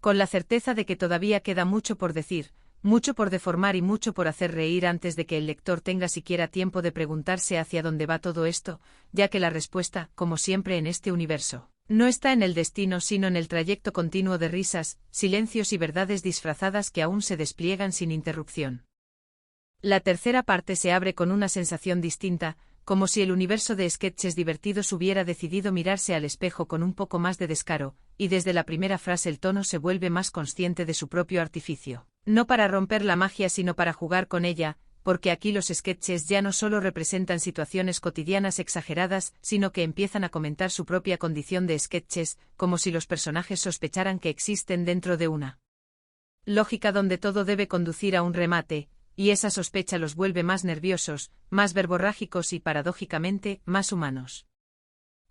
Con la certeza de que todavía queda mucho por decir, mucho por deformar y mucho por hacer reír antes de que el lector tenga siquiera tiempo de preguntarse hacia dónde va todo esto, ya que la respuesta, como siempre en este universo, no está en el destino sino en el trayecto continuo de risas, silencios y verdades disfrazadas que aún se despliegan sin interrupción. La tercera parte se abre con una sensación distinta, como si el universo de sketches divertidos hubiera decidido mirarse al espejo con un poco más de descaro, y desde la primera frase el tono se vuelve más consciente de su propio artificio. No para romper la magia sino para jugar con ella, porque aquí los sketches ya no solo representan situaciones cotidianas exageradas, sino que empiezan a comentar su propia condición de sketches, como si los personajes sospecharan que existen dentro de una lógica donde todo debe conducir a un remate, y esa sospecha los vuelve más nerviosos, más verborrágicos y, paradójicamente, más humanos.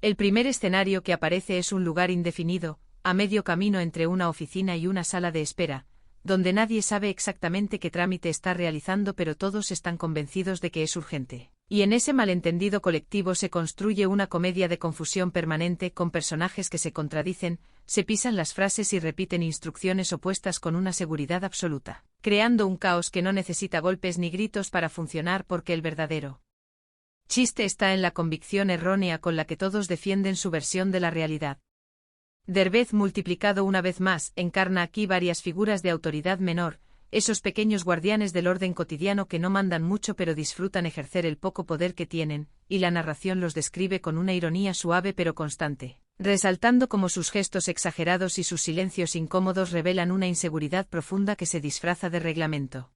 El primer escenario que aparece es un lugar indefinido, a medio camino entre una oficina y una sala de espera, donde nadie sabe exactamente qué trámite está realizando pero todos están convencidos de que es urgente. Y en ese malentendido colectivo se construye una comedia de confusión permanente con personajes que se contradicen, se pisan las frases y repiten instrucciones opuestas con una seguridad absoluta, creando un caos que no necesita golpes ni gritos para funcionar porque el verdadero chiste está en la convicción errónea con la que todos defienden su versión de la realidad. Derbez multiplicado una vez más encarna aquí varias figuras de autoridad menor, esos pequeños guardianes del orden cotidiano que no mandan mucho pero disfrutan ejercer el poco poder que tienen, y la narración los describe con una ironía suave pero constante, resaltando cómo sus gestos exagerados y sus silencios incómodos revelan una inseguridad profunda que se disfraza de reglamento.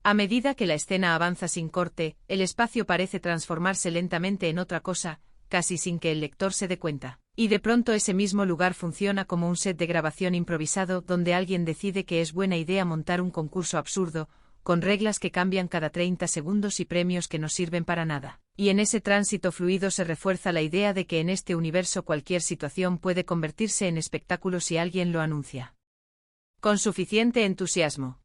A medida que la escena avanza sin corte, el espacio parece transformarse lentamente en otra cosa, casi sin que el lector se dé cuenta. Y de pronto ese mismo lugar funciona como un set de grabación improvisado donde alguien decide que es buena idea montar un concurso absurdo, con reglas que cambian cada 30 segundos y premios que no sirven para nada. Y en ese tránsito fluido se refuerza la idea de que en este universo cualquier situación puede convertirse en espectáculo si alguien lo anuncia con suficiente entusiasmo.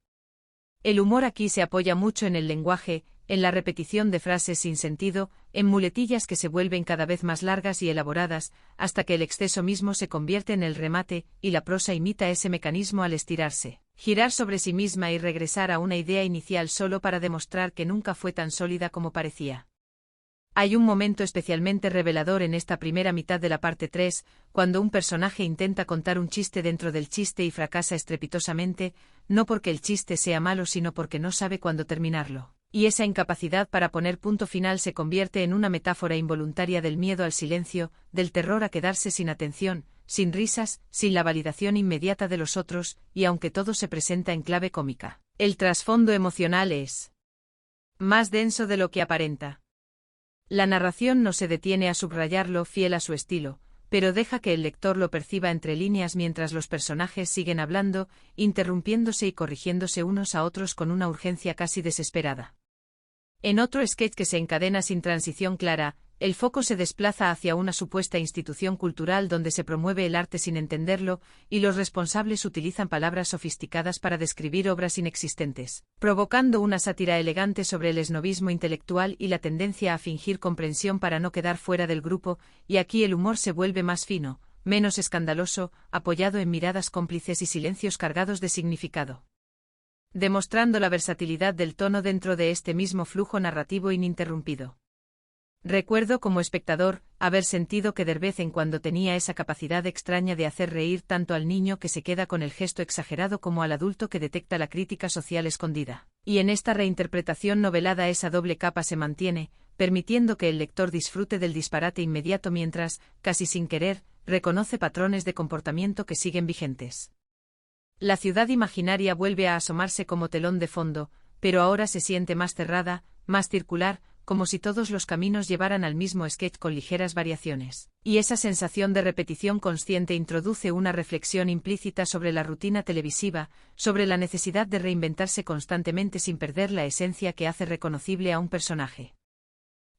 El humor aquí se apoya mucho en el lenguaje, en la repetición de frases sin sentido, en muletillas que se vuelven cada vez más largas y elaboradas, hasta que el exceso mismo se convierte en el remate, y la prosa imita ese mecanismo al estirarse, girar sobre sí misma y regresar a una idea inicial solo para demostrar que nunca fue tan sólida como parecía. Hay un momento especialmente revelador en esta primera mitad de la parte 3, cuando un personaje intenta contar un chiste dentro del chiste y fracasa estrepitosamente, no porque el chiste sea malo sino porque no sabe cuándo terminarlo. Y esa incapacidad para poner punto final se convierte en una metáfora involuntaria del miedo al silencio, del terror a quedarse sin atención, sin risas, sin la validación inmediata de los otros, y aunque todo se presenta en clave cómica, el trasfondo emocional es más denso de lo que aparenta. La narración no se detiene a subrayarlo fiel a su estilo, pero deja que el lector lo perciba entre líneas mientras los personajes siguen hablando, interrumpiéndose y corrigiéndose unos a otros con una urgencia casi desesperada. En otro sketch que se encadena sin transición clara, el foco se desplaza hacia una supuesta institución cultural donde se promueve el arte sin entenderlo, y los responsables utilizan palabras sofisticadas para describir obras inexistentes, provocando una sátira elegante sobre el esnobismo intelectual y la tendencia a fingir comprensión para no quedar fuera del grupo, y aquí el humor se vuelve más fino, menos escandaloso, apoyado en miradas cómplices y silencios cargados de significado, demostrando la versatilidad del tono dentro de este mismo flujo narrativo ininterrumpido. Recuerdo como espectador haber sentido que Derbez en cuando tenía esa capacidad extraña de hacer reír tanto al niño que se queda con el gesto exagerado como al adulto que detecta la crítica social escondida. Y en esta reinterpretación novelada esa doble capa se mantiene, permitiendo que el lector disfrute del disparate inmediato mientras, casi sin querer, reconoce patrones de comportamiento que siguen vigentes. La ciudad imaginaria vuelve a asomarse como telón de fondo, pero ahora se siente más cerrada, más circular, como si todos los caminos llevaran al mismo sketch con ligeras variaciones. Y esa sensación de repetición consciente introduce una reflexión implícita sobre la rutina televisiva, sobre la necesidad de reinventarse constantemente sin perder la esencia que hace reconocible a un personaje.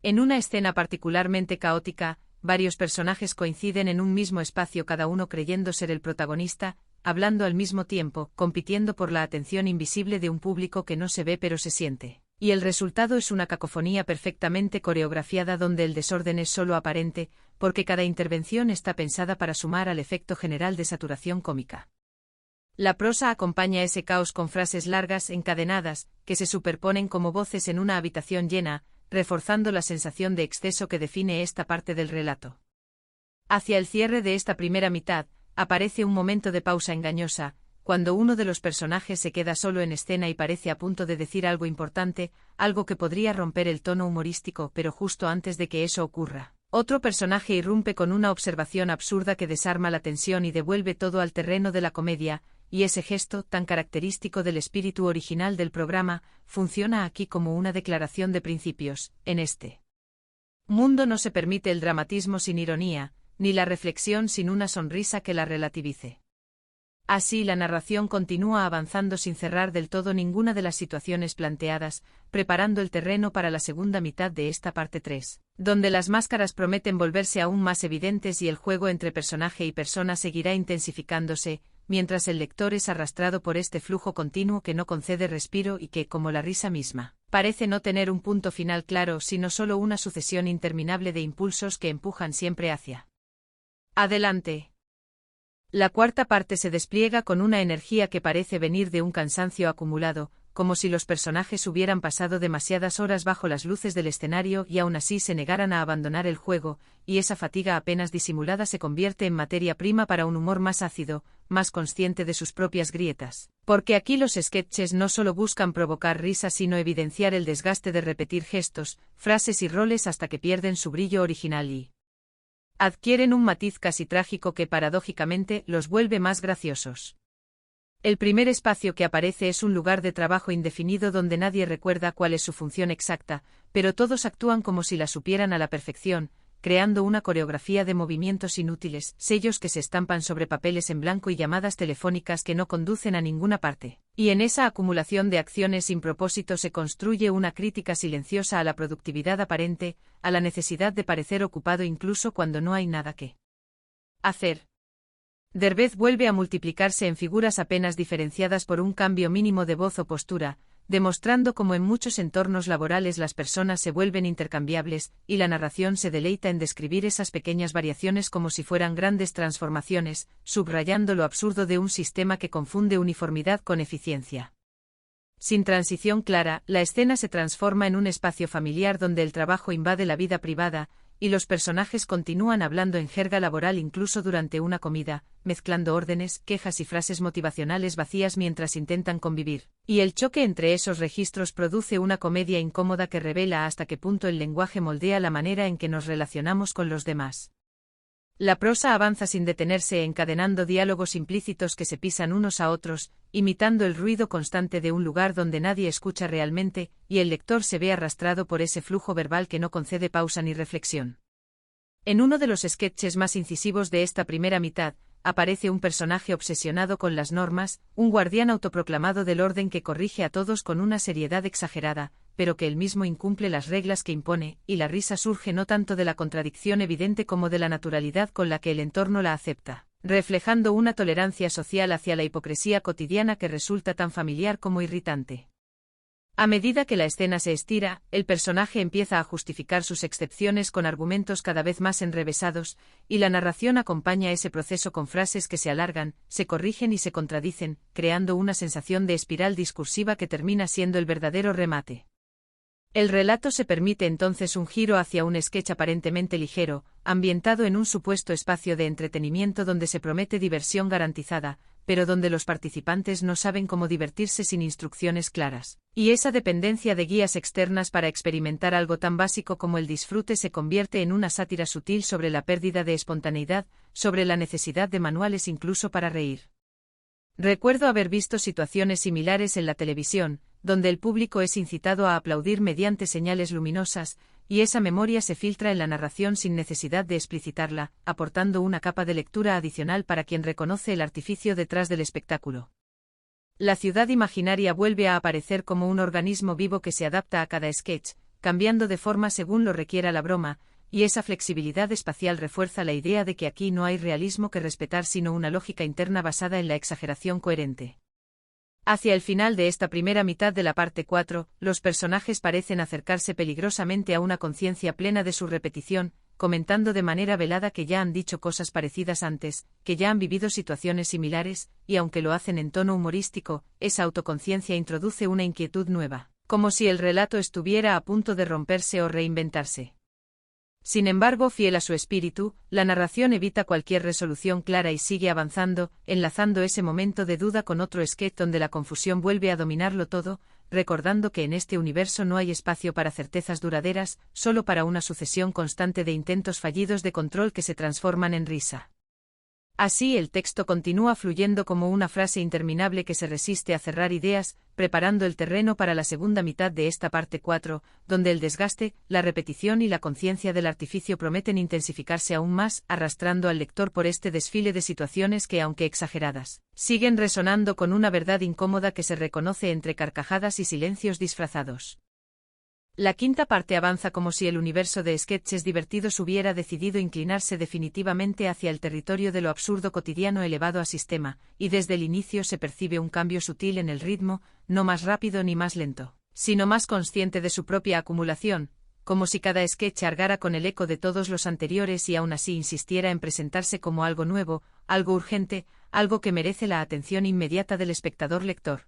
En una escena particularmente caótica, varios personajes coinciden en un mismo espacio, cada uno creyendo ser el protagonista, hablando al mismo tiempo, compitiendo por la atención invisible de un público que no se ve pero se siente. Y el resultado es una cacofonía perfectamente coreografiada donde el desorden es solo aparente, porque cada intervención está pensada para sumar al efecto general de saturación cómica. La prosa acompaña ese caos con frases largas encadenadas, que se superponen como voces en una habitación llena, reforzando la sensación de exceso que define esta parte del relato. Hacia el cierre de esta primera mitad, aparece un momento de pausa engañosa, cuando uno de los personajes se queda solo en escena y parece a punto de decir algo importante, algo que podría romper el tono humorístico, pero justo antes de que eso ocurra, otro personaje irrumpe con una observación absurda que desarma la tensión y devuelve todo al terreno de la comedia, y ese gesto, tan característico del espíritu original del programa, funciona aquí como una declaración de principios. En este mundo no se permite el dramatismo sin ironía, ni la reflexión sin una sonrisa que la relativice. Así la narración continúa avanzando sin cerrar del todo ninguna de las situaciones planteadas, preparando el terreno para la segunda mitad de esta parte 3, donde las máscaras prometen volverse aún más evidentes y el juego entre personaje y persona seguirá intensificándose, mientras el lector es arrastrado por este flujo continuo que no concede respiro y que, como la risa misma, parece no tener un punto final claro sino solo una sucesión interminable de impulsos que empujan siempre hacia adelante. La cuarta parte se despliega con una energía que parece venir de un cansancio acumulado, como si los personajes hubieran pasado demasiadas horas bajo las luces del escenario y aún así se negaran a abandonar el juego, y esa fatiga apenas disimulada se convierte en materia prima para un humor más ácido, más consciente de sus propias grietas. Porque aquí los sketches no solo buscan provocar risa sino evidenciar el desgaste de repetir gestos, frases y roles hasta que pierden su brillo original y adquieren un matiz casi trágico que paradójicamente los vuelve más graciosos. El primer espacio que aparece es un lugar de trabajo indefinido donde nadie recuerda cuál es su función exacta, pero todos actúan como si la supieran a la perfección, creando una coreografía de movimientos inútiles, sellos que se estampan sobre papeles en blanco y llamadas telefónicas que no conducen a ninguna parte. Y en esa acumulación de acciones sin propósito se construye una crítica silenciosa a la productividad aparente, a la necesidad de parecer ocupado incluso cuando no hay nada que hacer. Derbez vuelve a multiplicarse en figuras apenas diferenciadas por un cambio mínimo de voz o postura, demostrando cómo en muchos entornos laborales las personas se vuelven intercambiables, y la narración se deleita en describir esas pequeñas variaciones como si fueran grandes transformaciones, subrayando lo absurdo de un sistema que confunde uniformidad con eficiencia. Sin transición clara, la escena se transforma en un espacio familiar donde el trabajo invade la vida privada, y los personajes continúan hablando en jerga laboral incluso durante una comida, mezclando órdenes, quejas y frases motivacionales vacías mientras intentan convivir. Y el choque entre esos registros produce una comedia incómoda que revela hasta qué punto el lenguaje moldea la manera en que nos relacionamos con los demás. La prosa avanza sin detenerse, encadenando diálogos implícitos que se pisan unos a otros, imitando el ruido constante de un lugar donde nadie escucha realmente, y el lector se ve arrastrado por ese flujo verbal que no concede pausa ni reflexión. En uno de los sketches más incisivos de esta primera mitad, aparece un personaje obsesionado con las normas, un guardián autoproclamado del orden que corrige a todos con una seriedad exagerada, pero que él mismo incumple las reglas que impone, y la risa surge no tanto de la contradicción evidente como de la naturalidad con la que el entorno la acepta, reflejando una tolerancia social hacia la hipocresía cotidiana que resulta tan familiar como irritante. A medida que la escena se estira, el personaje empieza a justificar sus excepciones con argumentos cada vez más enrevesados, y la narración acompaña ese proceso con frases que se alargan, se corrigen y se contradicen, creando una sensación de espiral discursiva que termina siendo el verdadero remate. El relato se permite entonces un giro hacia un sketch aparentemente ligero, ambientado en un supuesto espacio de entretenimiento donde se promete diversión garantizada, pero donde los participantes no saben cómo divertirse sin instrucciones claras. Y esa dependencia de guías externas para experimentar algo tan básico como el disfrute se convierte en una sátira sutil sobre la pérdida de espontaneidad, sobre la necesidad de manuales incluso para reír. Recuerdo haber visto situaciones similares en la televisión, donde el público es incitado a aplaudir mediante señales luminosas, y esa memoria se filtra en la narración sin necesidad de explicitarla, aportando una capa de lectura adicional para quien reconoce el artificio detrás del espectáculo. La ciudad imaginaria vuelve a aparecer como un organismo vivo que se adapta a cada sketch, cambiando de forma según lo requiera la broma, y esa flexibilidad espacial refuerza la idea de que aquí no hay realismo que respetar sino una lógica interna basada en la exageración coherente. Hacia el final de esta primera mitad de la parte 4, los personajes parecen acercarse peligrosamente a una conciencia plena de su repetición, comentando de manera velada que ya han dicho cosas parecidas antes, que ya han vivido situaciones similares, y aunque lo hacen en tono humorístico, esa autoconciencia introduce una inquietud nueva, como si el relato estuviera a punto de romperse o reinventarse. Sin embargo, fiel a su espíritu, la narración evita cualquier resolución clara y sigue avanzando, enlazando ese momento de duda con otro sketch donde la confusión vuelve a dominarlo todo, recordando que en este universo no hay espacio para certezas duraderas, solo para una sucesión constante de intentos fallidos de control que se transforman en risa. Así el texto continúa fluyendo como una frase interminable que se resiste a cerrar ideas, preparando el terreno para la segunda mitad de esta parte 4, donde el desgaste, la repetición y la conciencia del artificio prometen intensificarse aún más, arrastrando al lector por este desfile de situaciones que, aunque exageradas, siguen resonando con una verdad incómoda que se reconoce entre carcajadas y silencios disfrazados. La quinta parte avanza como si el universo de sketches divertidos hubiera decidido inclinarse definitivamente hacia el territorio de lo absurdo cotidiano elevado a sistema, y desde el inicio se percibe un cambio sutil en el ritmo, no más rápido ni más lento, sino más consciente de su propia acumulación, como si cada sketch cargara con el eco de todos los anteriores y aún así insistiera en presentarse como algo nuevo, algo urgente, algo que merece la atención inmediata del espectador lector.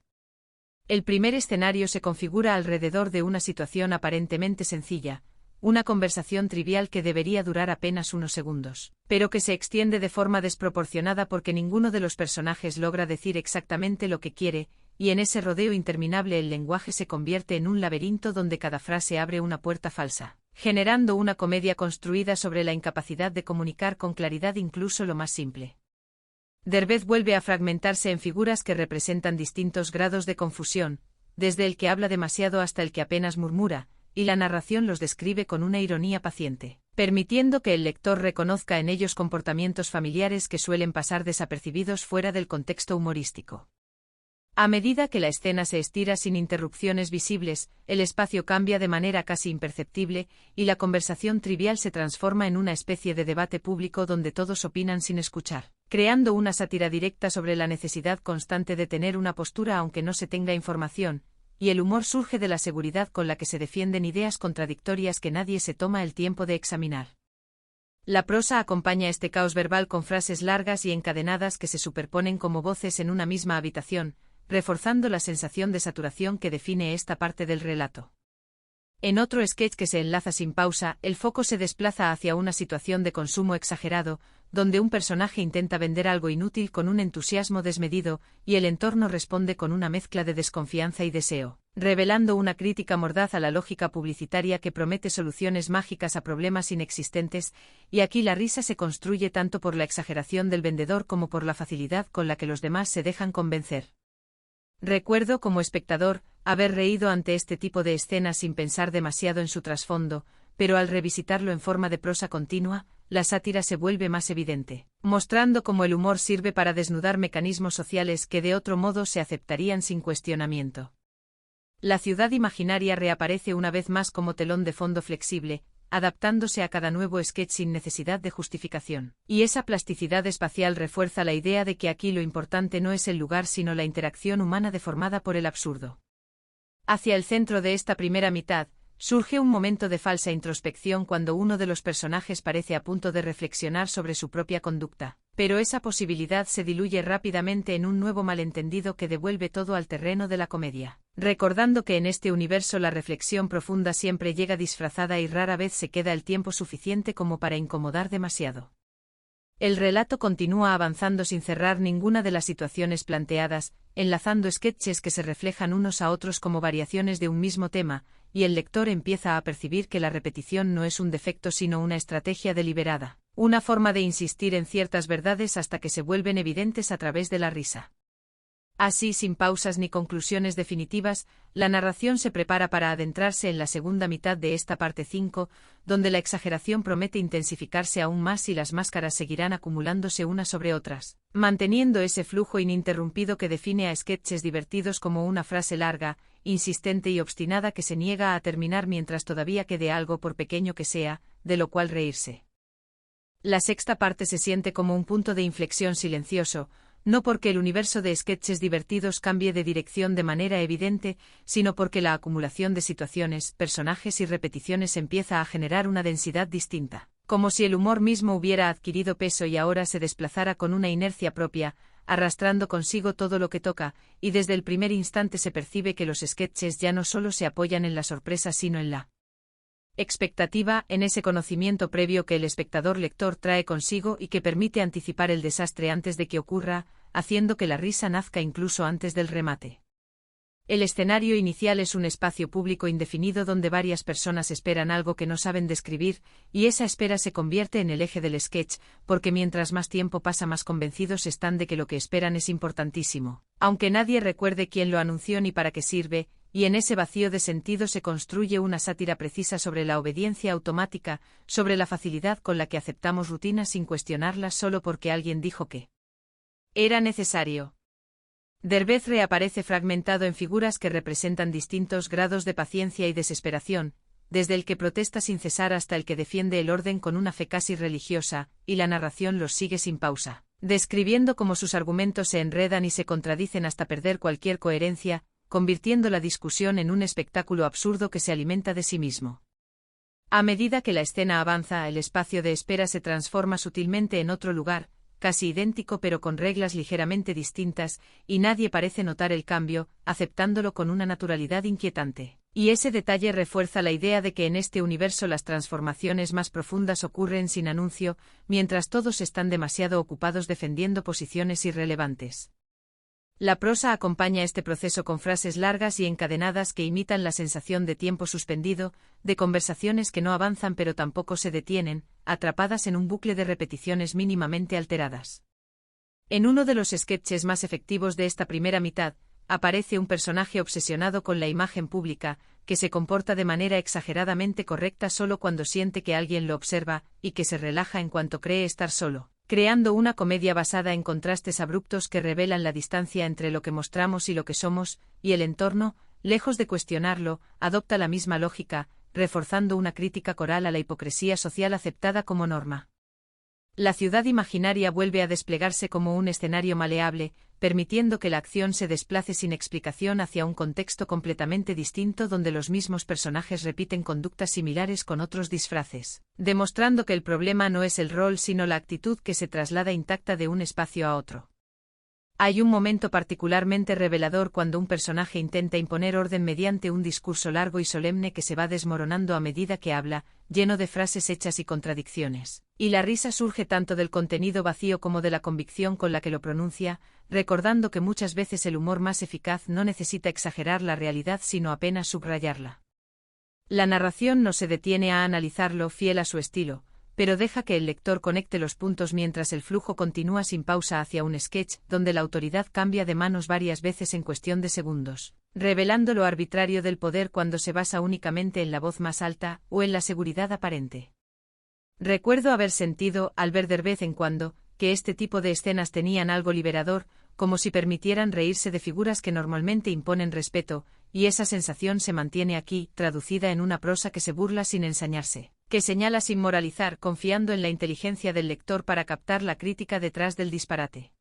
El primer escenario se configura alrededor de una situación aparentemente sencilla, una conversación trivial que debería durar apenas unos segundos, pero que se extiende de forma desproporcionada porque ninguno de los personajes logra decir exactamente lo que quiere, y en ese rodeo interminable el lenguaje se convierte en un laberinto donde cada frase abre una puerta falsa, generando una comedia construida sobre la incapacidad de comunicar con claridad incluso lo más simple. Derbez vuelve a fragmentarse en figuras que representan distintos grados de confusión, desde el que habla demasiado hasta el que apenas murmura, y la narración los describe con una ironía paciente, permitiendo que el lector reconozca en ellos comportamientos familiares que suelen pasar desapercibidos fuera del contexto humorístico. A medida que la escena se estira sin interrupciones visibles, el espacio cambia de manera casi imperceptible, y la conversación trivial se transforma en una especie de debate público donde todos opinan sin escuchar, creando una sátira directa sobre la necesidad constante de tener una postura aunque no se tenga información, y el humor surge de la seguridad con la que se defienden ideas contradictorias que nadie se toma el tiempo de examinar. La prosa acompaña este caos verbal con frases largas y encadenadas que se superponen como voces en una misma habitación, reforzando la sensación de saturación que define esta parte del relato. En otro sketch que se enlaza sin pausa, el foco se desplaza hacia una situación de consumo exagerado, donde un personaje intenta vender algo inútil con un entusiasmo desmedido, y el entorno responde con una mezcla de desconfianza y deseo, revelando una crítica mordaz a la lógica publicitaria que promete soluciones mágicas a problemas inexistentes, y aquí la risa se construye tanto por la exageración del vendedor como por la facilidad con la que los demás se dejan convencer. Recuerdo, como espectador, haber reído ante este tipo de escenas sin pensar demasiado en su trasfondo, pero al revisitarlo en forma de prosa continua, la sátira se vuelve más evidente, mostrando cómo el humor sirve para desnudar mecanismos sociales que de otro modo se aceptarían sin cuestionamiento. La ciudad imaginaria reaparece una vez más como telón de fondo flexible, adaptándose a cada nuevo sketch sin necesidad de justificación. Y esa plasticidad espacial refuerza la idea de que aquí lo importante no es el lugar sino la interacción humana deformada por el absurdo. Hacia el centro de esta primera mitad, surge un momento de falsa introspección cuando uno de los personajes parece a punto de reflexionar sobre su propia conducta, pero esa posibilidad se diluye rápidamente en un nuevo malentendido que devuelve todo al terreno de la comedia, recordando que en este universo la reflexión profunda siempre llega disfrazada y rara vez se queda el tiempo suficiente como para incomodar demasiado. El relato continúa avanzando sin cerrar ninguna de las situaciones planteadas, enlazando sketches que se reflejan unos a otros como variaciones de un mismo tema, y el lector empieza a percibir que la repetición no es un defecto sino una estrategia deliberada, una forma de insistir en ciertas verdades hasta que se vuelven evidentes a través de la risa. Así, sin pausas ni conclusiones definitivas, la narración se prepara para adentrarse en la segunda mitad de esta parte 5, donde la exageración promete intensificarse aún más y las máscaras seguirán acumulándose unas sobre otras, manteniendo ese flujo ininterrumpido que define a sketches divertidos como una frase larga, insistente y obstinada que se niega a terminar mientras todavía quede algo, por pequeño que sea, de lo cual reírse. La sexta parte se siente como un punto de inflexión silencioso, no porque el universo de sketches divertidos cambie de dirección de manera evidente, sino porque la acumulación de situaciones, personajes y repeticiones empieza a generar una densidad distinta, como si el humor mismo hubiera adquirido peso y ahora se desplazara con una inercia propia, arrastrando consigo todo lo que toca, y desde el primer instante se percibe que los sketches ya no solo se apoyan en la sorpresa sino en la expectativa, en ese conocimiento previo que el espectador lector trae consigo y que permite anticipar el desastre antes de que ocurra, haciendo que la risa nazca incluso antes del remate. El escenario inicial es un espacio público indefinido donde varias personas esperan algo que no saben describir, y esa espera se convierte en el eje del sketch, porque mientras más tiempo pasa más convencidos están de que lo que esperan es importantísimo, aunque nadie recuerde quién lo anunció ni para qué sirve, y en ese vacío de sentido se construye una sátira precisa sobre la obediencia automática, sobre la facilidad con la que aceptamos rutinas sin cuestionarlas solo porque alguien dijo que era necesario. Derbez reaparece fragmentado en figuras que representan distintos grados de paciencia y desesperación, desde el que protesta sin cesar hasta el que defiende el orden con una fe casi religiosa, y la narración los sigue sin pausa, describiendo cómo sus argumentos se enredan y se contradicen hasta perder cualquier coherencia, convirtiendo la discusión en un espectáculo absurdo que se alimenta de sí mismo. A medida que la escena avanza, el espacio de espera se transforma sutilmente en otro lugar, casi idéntico pero con reglas ligeramente distintas, y nadie parece notar el cambio, aceptándolo con una naturalidad inquietante. Y ese detalle refuerza la idea de que en este universo las transformaciones más profundas ocurren sin anuncio, mientras todos están demasiado ocupados defendiendo posiciones irrelevantes. La prosa acompaña este proceso con frases largas y encadenadas que imitan la sensación de tiempo suspendido, de conversaciones que no avanzan pero tampoco se detienen, atrapadas en un bucle de repeticiones mínimamente alteradas. En uno de los sketches más efectivos de esta primera mitad, aparece un personaje obsesionado con la imagen pública, que se comporta de manera exageradamente correcta solo cuando siente que alguien lo observa, y que se relaja en cuanto cree estar solo, creando una comedia basada en contrastes abruptos que revelan la distancia entre lo que mostramos y lo que somos, y el entorno, lejos de cuestionarlo, adopta la misma lógica, reforzando una crítica coral a la hipocresía social aceptada como norma. La ciudad imaginaria vuelve a desplegarse como un escenario maleable, permitiendo que la acción se desplace sin explicación hacia un contexto completamente distinto donde los mismos personajes repiten conductas similares con otros disfraces, demostrando que el problema no es el rol sino la actitud que se traslada intacta de un espacio a otro. Hay un momento particularmente revelador cuando un personaje intenta imponer orden mediante un discurso largo y solemne que se va desmoronando a medida que habla, lleno de frases hechas y contradicciones. Y la risa surge tanto del contenido vacío como de la convicción con la que lo pronuncia, recordando que muchas veces el humor más eficaz no necesita exagerar la realidad sino apenas subrayarla. La narración no se detiene a analizarlo fiel a su estilo, pero deja que el lector conecte los puntos mientras el flujo continúa sin pausa hacia un sketch donde la autoridad cambia de manos varias veces en cuestión de segundos, revelando lo arbitrario del poder cuando se basa únicamente en la voz más alta o en la seguridad aparente. Recuerdo haber sentido, al ver de vez en cuando, que este tipo de escenas tenían algo liberador, como si permitieran reírse de figuras que normalmente imponen respeto, y esa sensación se mantiene aquí, traducida en una prosa que se burla sin ensañarse, que señala sin moralizar, confiando en la inteligencia del lector para captar la crítica detrás del disparate.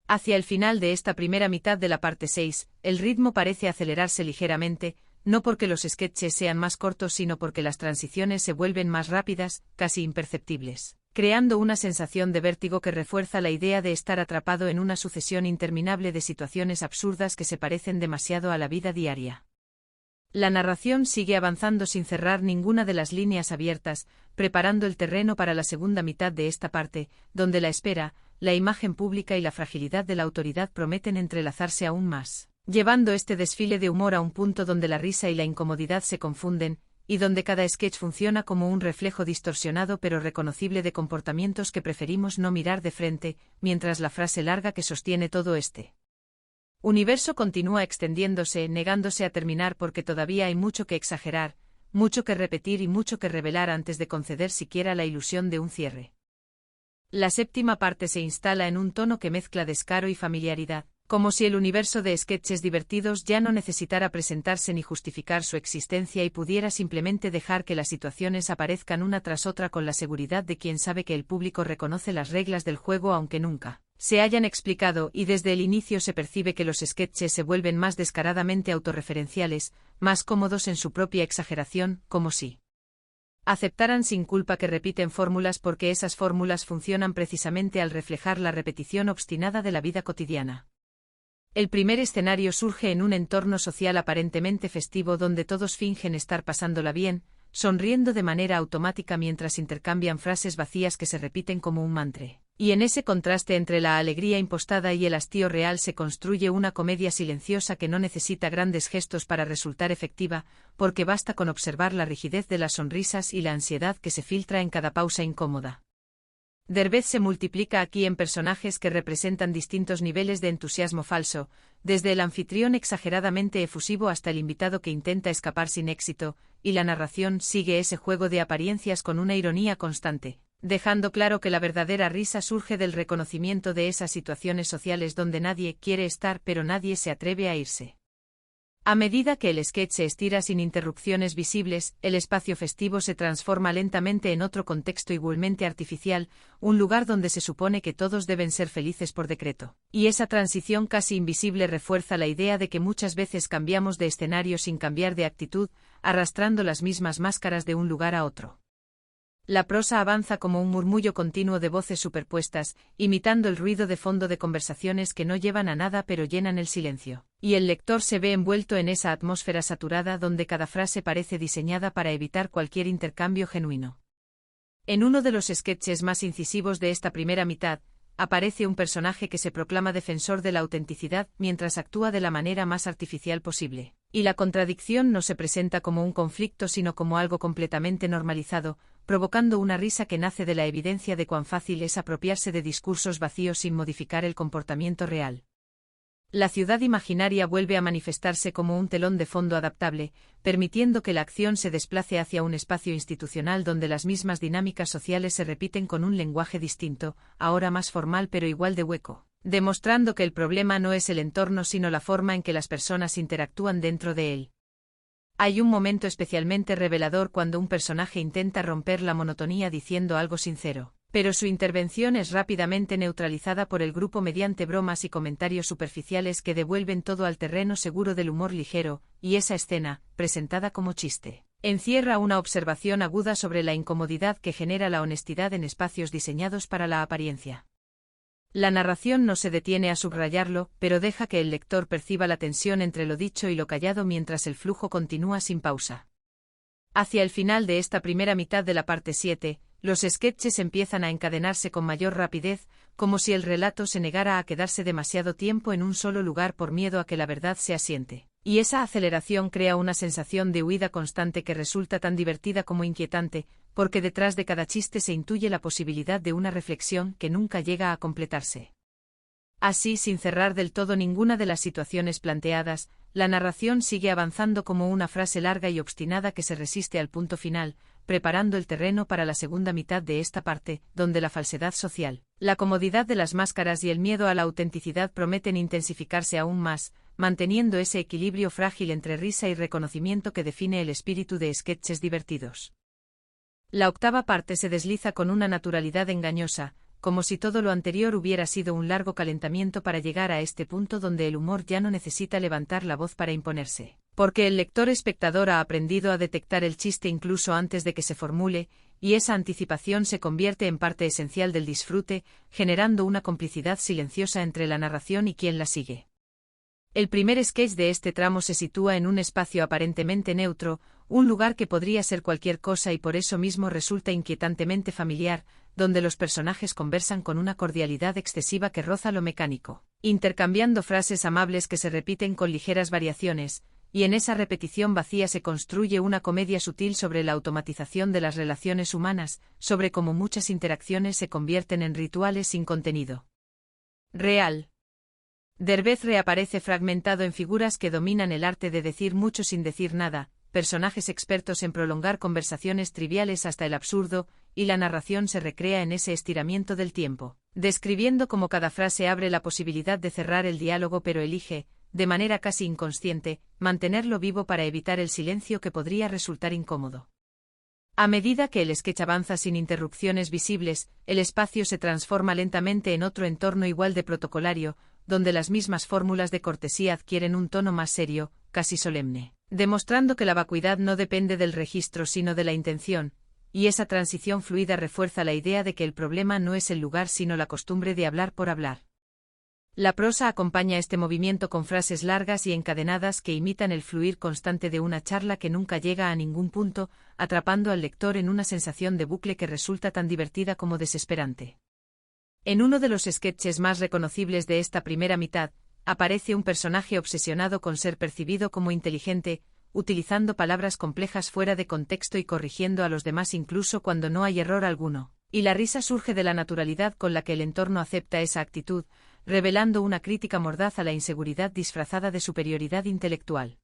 Hacia el final de esta primera mitad de la parte 6, el ritmo parece acelerarse ligeramente, no porque los sketches sean más cortos sino porque las transiciones se vuelven más rápidas, casi imperceptibles, creando una sensación de vértigo que refuerza la idea de estar atrapado en una sucesión interminable de situaciones absurdas que se parecen demasiado a la vida diaria. La narración sigue avanzando sin cerrar ninguna de las líneas abiertas, preparando el terreno para la segunda mitad de esta parte, donde la espera, la imagen pública y la fragilidad de la autoridad prometen entrelazarse aún más, llevando este desfile de humor a un punto donde la risa y la incomodidad se confunden, y donde cada sketch funciona como un reflejo distorsionado pero reconocible de comportamientos que preferimos no mirar de frente, mientras la frase larga que sostiene todo este universo continúa extendiéndose, negándose a terminar porque todavía hay mucho que exagerar, mucho que repetir y mucho que revelar antes de conceder siquiera la ilusión de un cierre. La séptima parte se instala en un tono que mezcla descaro y familiaridad, como si el universo de sketches divertidos ya no necesitara presentarse ni justificar su existencia y pudiera simplemente dejar que las situaciones aparezcan una tras otra con la seguridad de quien sabe que el público reconoce las reglas del juego aunque nunca se hayan explicado, y desde el inicio se percibe que los sketches se vuelven más descaradamente autorreferenciales, más cómodos en su propia exageración, como si aceptaran sin culpa que repiten fórmulas porque esas fórmulas funcionan precisamente al reflejar la repetición obstinada de la vida cotidiana. El primer escenario surge en un entorno social aparentemente festivo donde todos fingen estar pasándola bien, sonriendo de manera automática mientras intercambian frases vacías que se repiten como un mantra. Y en ese contraste entre la alegría impostada y el hastío real se construye una comedia silenciosa que no necesita grandes gestos para resultar efectiva, porque basta con observar la rigidez de las sonrisas y la ansiedad que se filtra en cada pausa incómoda. Derbez se multiplica aquí en personajes que representan distintos niveles de entusiasmo falso, desde el anfitrión exageradamente efusivo hasta el invitado que intenta escapar sin éxito, y la narración sigue ese juego de apariencias con una ironía constante, dejando claro que la verdadera risa surge del reconocimiento de esas situaciones sociales donde nadie quiere estar pero nadie se atreve a irse. A medida que el sketch se estira sin interrupciones visibles, el espacio festivo se transforma lentamente en otro contexto igualmente artificial, un lugar donde se supone que todos deben ser felices por decreto. Y esa transición casi invisible refuerza la idea de que muchas veces cambiamos de escenario sin cambiar de actitud, arrastrando las mismas máscaras de un lugar a otro. La prosa avanza como un murmullo continuo de voces superpuestas, imitando el ruido de fondo de conversaciones que no llevan a nada pero llenan el silencio. Y el lector se ve envuelto en esa atmósfera saturada donde cada frase parece diseñada para evitar cualquier intercambio genuino. En uno de los sketches más incisivos de esta primera mitad, aparece un personaje que se proclama defensor de la autenticidad mientras actúa de la manera más artificial posible. Y la contradicción no se presenta como un conflicto sino como algo completamente normalizado, provocando una risa que nace de la evidencia de cuán fácil es apropiarse de discursos vacíos sin modificar el comportamiento real. La ciudad imaginaria vuelve a manifestarse como un telón de fondo adaptable, permitiendo que la acción se desplace hacia un espacio institucional donde las mismas dinámicas sociales se repiten con un lenguaje distinto, ahora más formal pero igual de hueco, demostrando que el problema no es el entorno sino la forma en que las personas interactúan dentro de él. Hay un momento especialmente revelador cuando un personaje intenta romper la monotonía diciendo algo sincero, pero su intervención es rápidamente neutralizada por el grupo mediante bromas y comentarios superficiales que devuelven todo al terreno seguro del humor ligero, y esa escena, presentada como chiste, encierra una observación aguda sobre la incomodidad que genera la honestidad en espacios diseñados para la apariencia. La narración no se detiene a subrayarlo, pero deja que el lector perciba la tensión entre lo dicho y lo callado mientras el flujo continúa sin pausa. Hacia el final de esta primera mitad de la parte 7, los sketches empiezan a encadenarse con mayor rapidez, como si el relato se negara a quedarse demasiado tiempo en un solo lugar por miedo a que la verdad se asiente. Y esa aceleración crea una sensación de huida constante que resulta tan divertida como inquietante, porque detrás de cada chiste se intuye la posibilidad de una reflexión que nunca llega a completarse. Así, sin cerrar del todo ninguna de las situaciones planteadas, la narración sigue avanzando como una frase larga y obstinada que se resiste al punto final, preparando el terreno para la segunda mitad de esta parte, donde la falsedad social, la comodidad de las máscaras y el miedo a la autenticidad prometen intensificarse aún más, manteniendo ese equilibrio frágil entre risa y reconocimiento que define el espíritu de sketches divertidos. La octava parte se desliza con una naturalidad engañosa, como si todo lo anterior hubiera sido un largo calentamiento para llegar a este punto donde el humor ya no necesita levantar la voz para imponerse, porque el lector espectador ha aprendido a detectar el chiste incluso antes de que se formule, y esa anticipación se convierte en parte esencial del disfrute, generando una complicidad silenciosa entre la narración y quien la sigue. El primer sketch de este tramo se sitúa en un espacio aparentemente neutro, un lugar que podría ser cualquier cosa y por eso mismo resulta inquietantemente familiar, donde los personajes conversan con una cordialidad excesiva que roza lo mecánico, intercambiando frases amables que se repiten con ligeras variaciones, y en esa repetición vacía se construye una comedia sutil sobre la automatización de las relaciones humanas, sobre cómo muchas interacciones se convierten en rituales sin contenido real. Derbez reaparece fragmentado en figuras que dominan el arte de decir mucho sin decir nada, personajes expertos en prolongar conversaciones triviales hasta el absurdo, y la narración se recrea en ese estiramiento del tiempo, describiendo cómo cada frase abre la posibilidad de cerrar el diálogo pero elige, de manera casi inconsciente, mantenerlo vivo para evitar el silencio que podría resultar incómodo. A medida que el sketch avanza sin interrupciones visibles, el espacio se transforma lentamente en otro entorno igual de protocolario, donde las mismas fórmulas de cortesía adquieren un tono más serio, casi solemne, demostrando que la vacuidad no depende del registro sino de la intención, y esa transición fluida refuerza la idea de que el problema no es el lugar sino la costumbre de hablar por hablar. La prosa acompaña este movimiento con frases largas y encadenadas que imitan el fluir constante de una charla que nunca llega a ningún punto, atrapando al lector en una sensación de bucle que resulta tan divertida como desesperante. En uno de los sketches más reconocibles de esta primera mitad, aparece un personaje obsesionado con ser percibido como inteligente, utilizando palabras complejas fuera de contexto y corrigiendo a los demás incluso cuando no hay error alguno, y la risa surge de la naturalidad con la que el entorno acepta esa actitud, revelando una crítica mordaz a la inseguridad disfrazada de superioridad intelectual.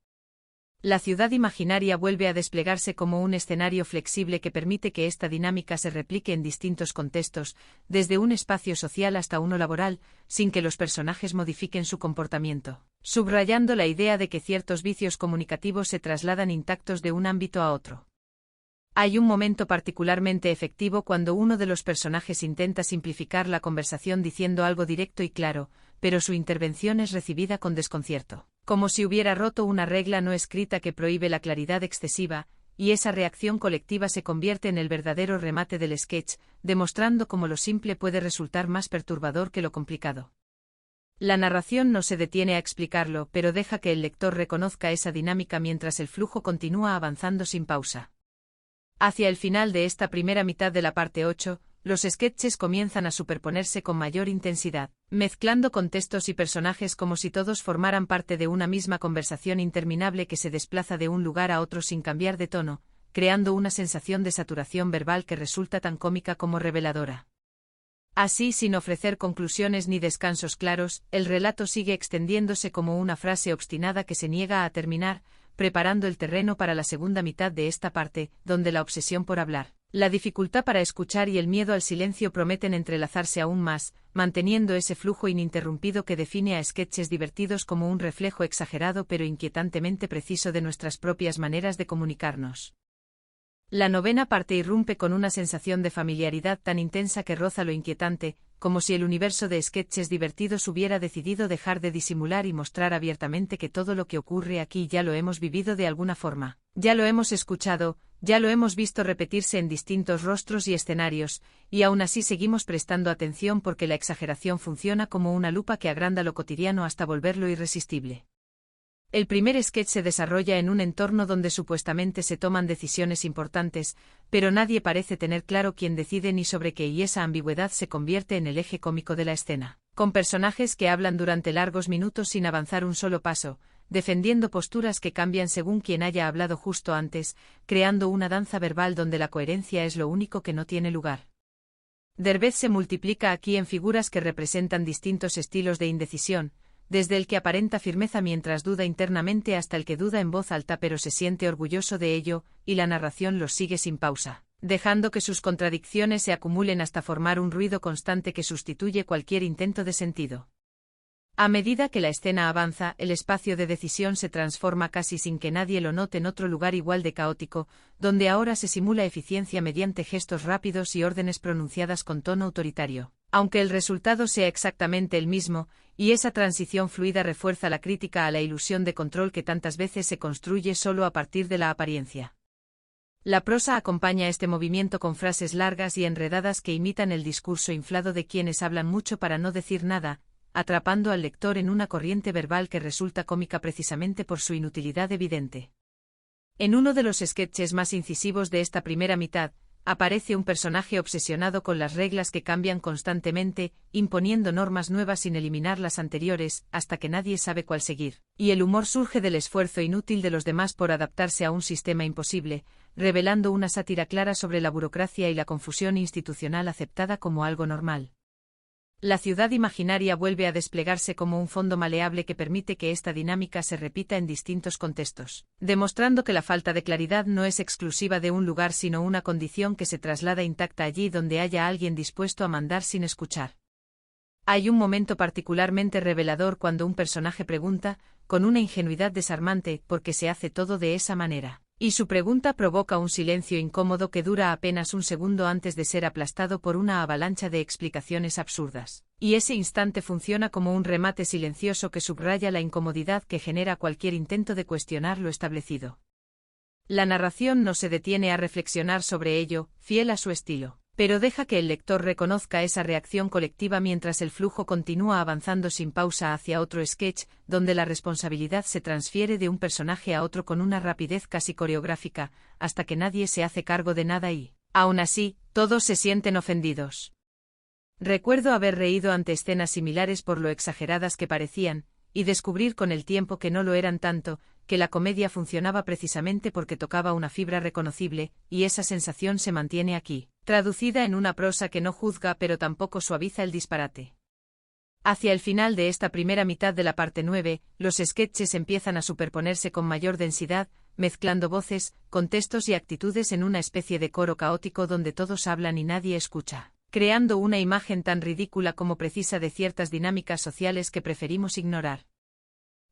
La ciudad imaginaria vuelve a desplegarse como un escenario flexible que permite que esta dinámica se replique en distintos contextos, desde un espacio social hasta uno laboral, sin que los personajes modifiquen su comportamiento, subrayando la idea de que ciertos vicios comunicativos se trasladan intactos de un ámbito a otro. Hay un momento particularmente efectivo cuando uno de los personajes intenta simplificar la conversación diciendo algo directo y claro, pero su intervención es recibida con desconcierto, como si hubiera roto una regla no escrita que prohíbe la claridad excesiva, y esa reacción colectiva se convierte en el verdadero remate del sketch, demostrando cómo lo simple puede resultar más perturbador que lo complicado. La narración no se detiene a explicarlo, pero deja que el lector reconozca esa dinámica mientras el flujo continúa avanzando sin pausa. Hacia el final de esta primera mitad de la parte 8, los sketches comienzan a superponerse con mayor intensidad, mezclando contextos y personajes como si todos formaran parte de una misma conversación interminable que se desplaza de un lugar a otro sin cambiar de tono, creando una sensación de saturación verbal que resulta tan cómica como reveladora. Así, sin ofrecer conclusiones ni descansos claros, el relato sigue extendiéndose como una frase obstinada que se niega a terminar, preparando el terreno para la segunda mitad de esta parte, donde la obsesión por hablar, la dificultad para escuchar y el miedo al silencio prometen entrelazarse aún más, manteniendo ese flujo ininterrumpido que define a sketches divertidos como un reflejo exagerado pero inquietantemente preciso de nuestras propias maneras de comunicarnos. La novena parte irrumpe con una sensación de familiaridad tan intensa que roza lo inquietante, como si el universo de sketches divertidos hubiera decidido dejar de disimular y mostrar abiertamente que todo lo que ocurre aquí ya lo hemos vivido de alguna forma, ya lo hemos escuchado, ya lo hemos visto repetirse en distintos rostros y escenarios, y aún así seguimos prestando atención porque la exageración funciona como una lupa que agranda lo cotidiano hasta volverlo irresistible. El primer sketch se desarrolla en un entorno donde supuestamente se toman decisiones importantes, pero nadie parece tener claro quién decide ni sobre qué, y esa ambigüedad se convierte en el eje cómico de la escena, con personajes que hablan durante largos minutos sin avanzar un solo paso, defendiendo posturas que cambian según quien haya hablado justo antes, creando una danza verbal donde la coherencia es lo único que no tiene lugar. Derbez se multiplica aquí en figuras que representan distintos estilos de indecisión, desde el que aparenta firmeza mientras duda internamente hasta el que duda en voz alta pero se siente orgulloso de ello, y la narración los sigue sin pausa, dejando que sus contradicciones se acumulen hasta formar un ruido constante que sustituye cualquier intento de sentido. A medida que la escena avanza, el espacio de decisión se transforma casi sin que nadie lo note en otro lugar igual de caótico, donde ahora se simula eficiencia mediante gestos rápidos y órdenes pronunciadas con tono autoritario, aunque el resultado sea exactamente el mismo, y esa transición fluida refuerza la crítica a la ilusión de control que tantas veces se construye solo a partir de la apariencia. La prosa acompaña este movimiento con frases largas y enredadas que imitan el discurso inflado de quienes hablan mucho para no decir nada, atrapando al lector en una corriente verbal que resulta cómica precisamente por su inutilidad evidente. En uno de los sketches más incisivos de esta primera mitad, aparece un personaje obsesionado con las reglas que cambian constantemente, imponiendo normas nuevas sin eliminar las anteriores, hasta que nadie sabe cuál seguir, y el humor surge del esfuerzo inútil de los demás por adaptarse a un sistema imposible, revelando una sátira clara sobre la burocracia y la confusión institucional aceptada como algo normal. La ciudad imaginaria vuelve a desplegarse como un fondo maleable que permite que esta dinámica se repita en distintos contextos, demostrando que la falta de claridad no es exclusiva de un lugar sino una condición que se traslada intacta allí donde haya alguien dispuesto a mandar sin escuchar. Hay un momento particularmente revelador cuando un personaje pregunta, con una ingenuidad desarmante, ¿por qué se hace todo de esa manera? Y su pregunta provoca un silencio incómodo que dura apenas un segundo antes de ser aplastado por una avalancha de explicaciones absurdas. Y ese instante funciona como un remate silencioso que subraya la incomodidad que genera cualquier intento de cuestionar lo establecido. La narración no se detiene a reflexionar sobre ello, fiel a su estilo, pero deja que el lector reconozca esa reacción colectiva mientras el flujo continúa avanzando sin pausa hacia otro sketch, donde la responsabilidad se transfiere de un personaje a otro con una rapidez casi coreográfica, hasta que nadie se hace cargo de nada y, aún así, todos se sienten ofendidos. Recuerdo haber reído ante escenas similares por lo exageradas que parecían, y descubrir con el tiempo que no lo eran tanto, que la comedia funcionaba precisamente porque tocaba una fibra reconocible, y esa sensación se mantiene aquí, traducida en una prosa que no juzga pero tampoco suaviza el disparate. Hacia el final de esta primera mitad de la parte 9, los sketches empiezan a superponerse con mayor densidad, mezclando voces, contextos y actitudes en una especie de coro caótico donde todos hablan y nadie escucha, creando una imagen tan ridícula como precisa de ciertas dinámicas sociales que preferimos ignorar.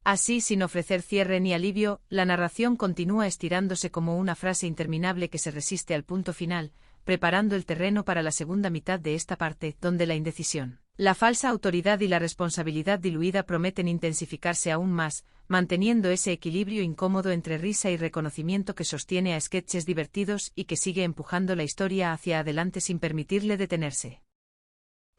Así, sin ofrecer cierre ni alivio, la narración continúa estirándose como una frase interminable que se resiste al punto final, preparando el terreno para la segunda mitad de esta parte, donde la indecisión, La falsa autoridad y la responsabilidad diluida prometen intensificarse aún más, manteniendo ese equilibrio incómodo entre risa y reconocimiento que sostiene a sketches divertidos y que sigue empujando la historia hacia adelante sin permitirle detenerse.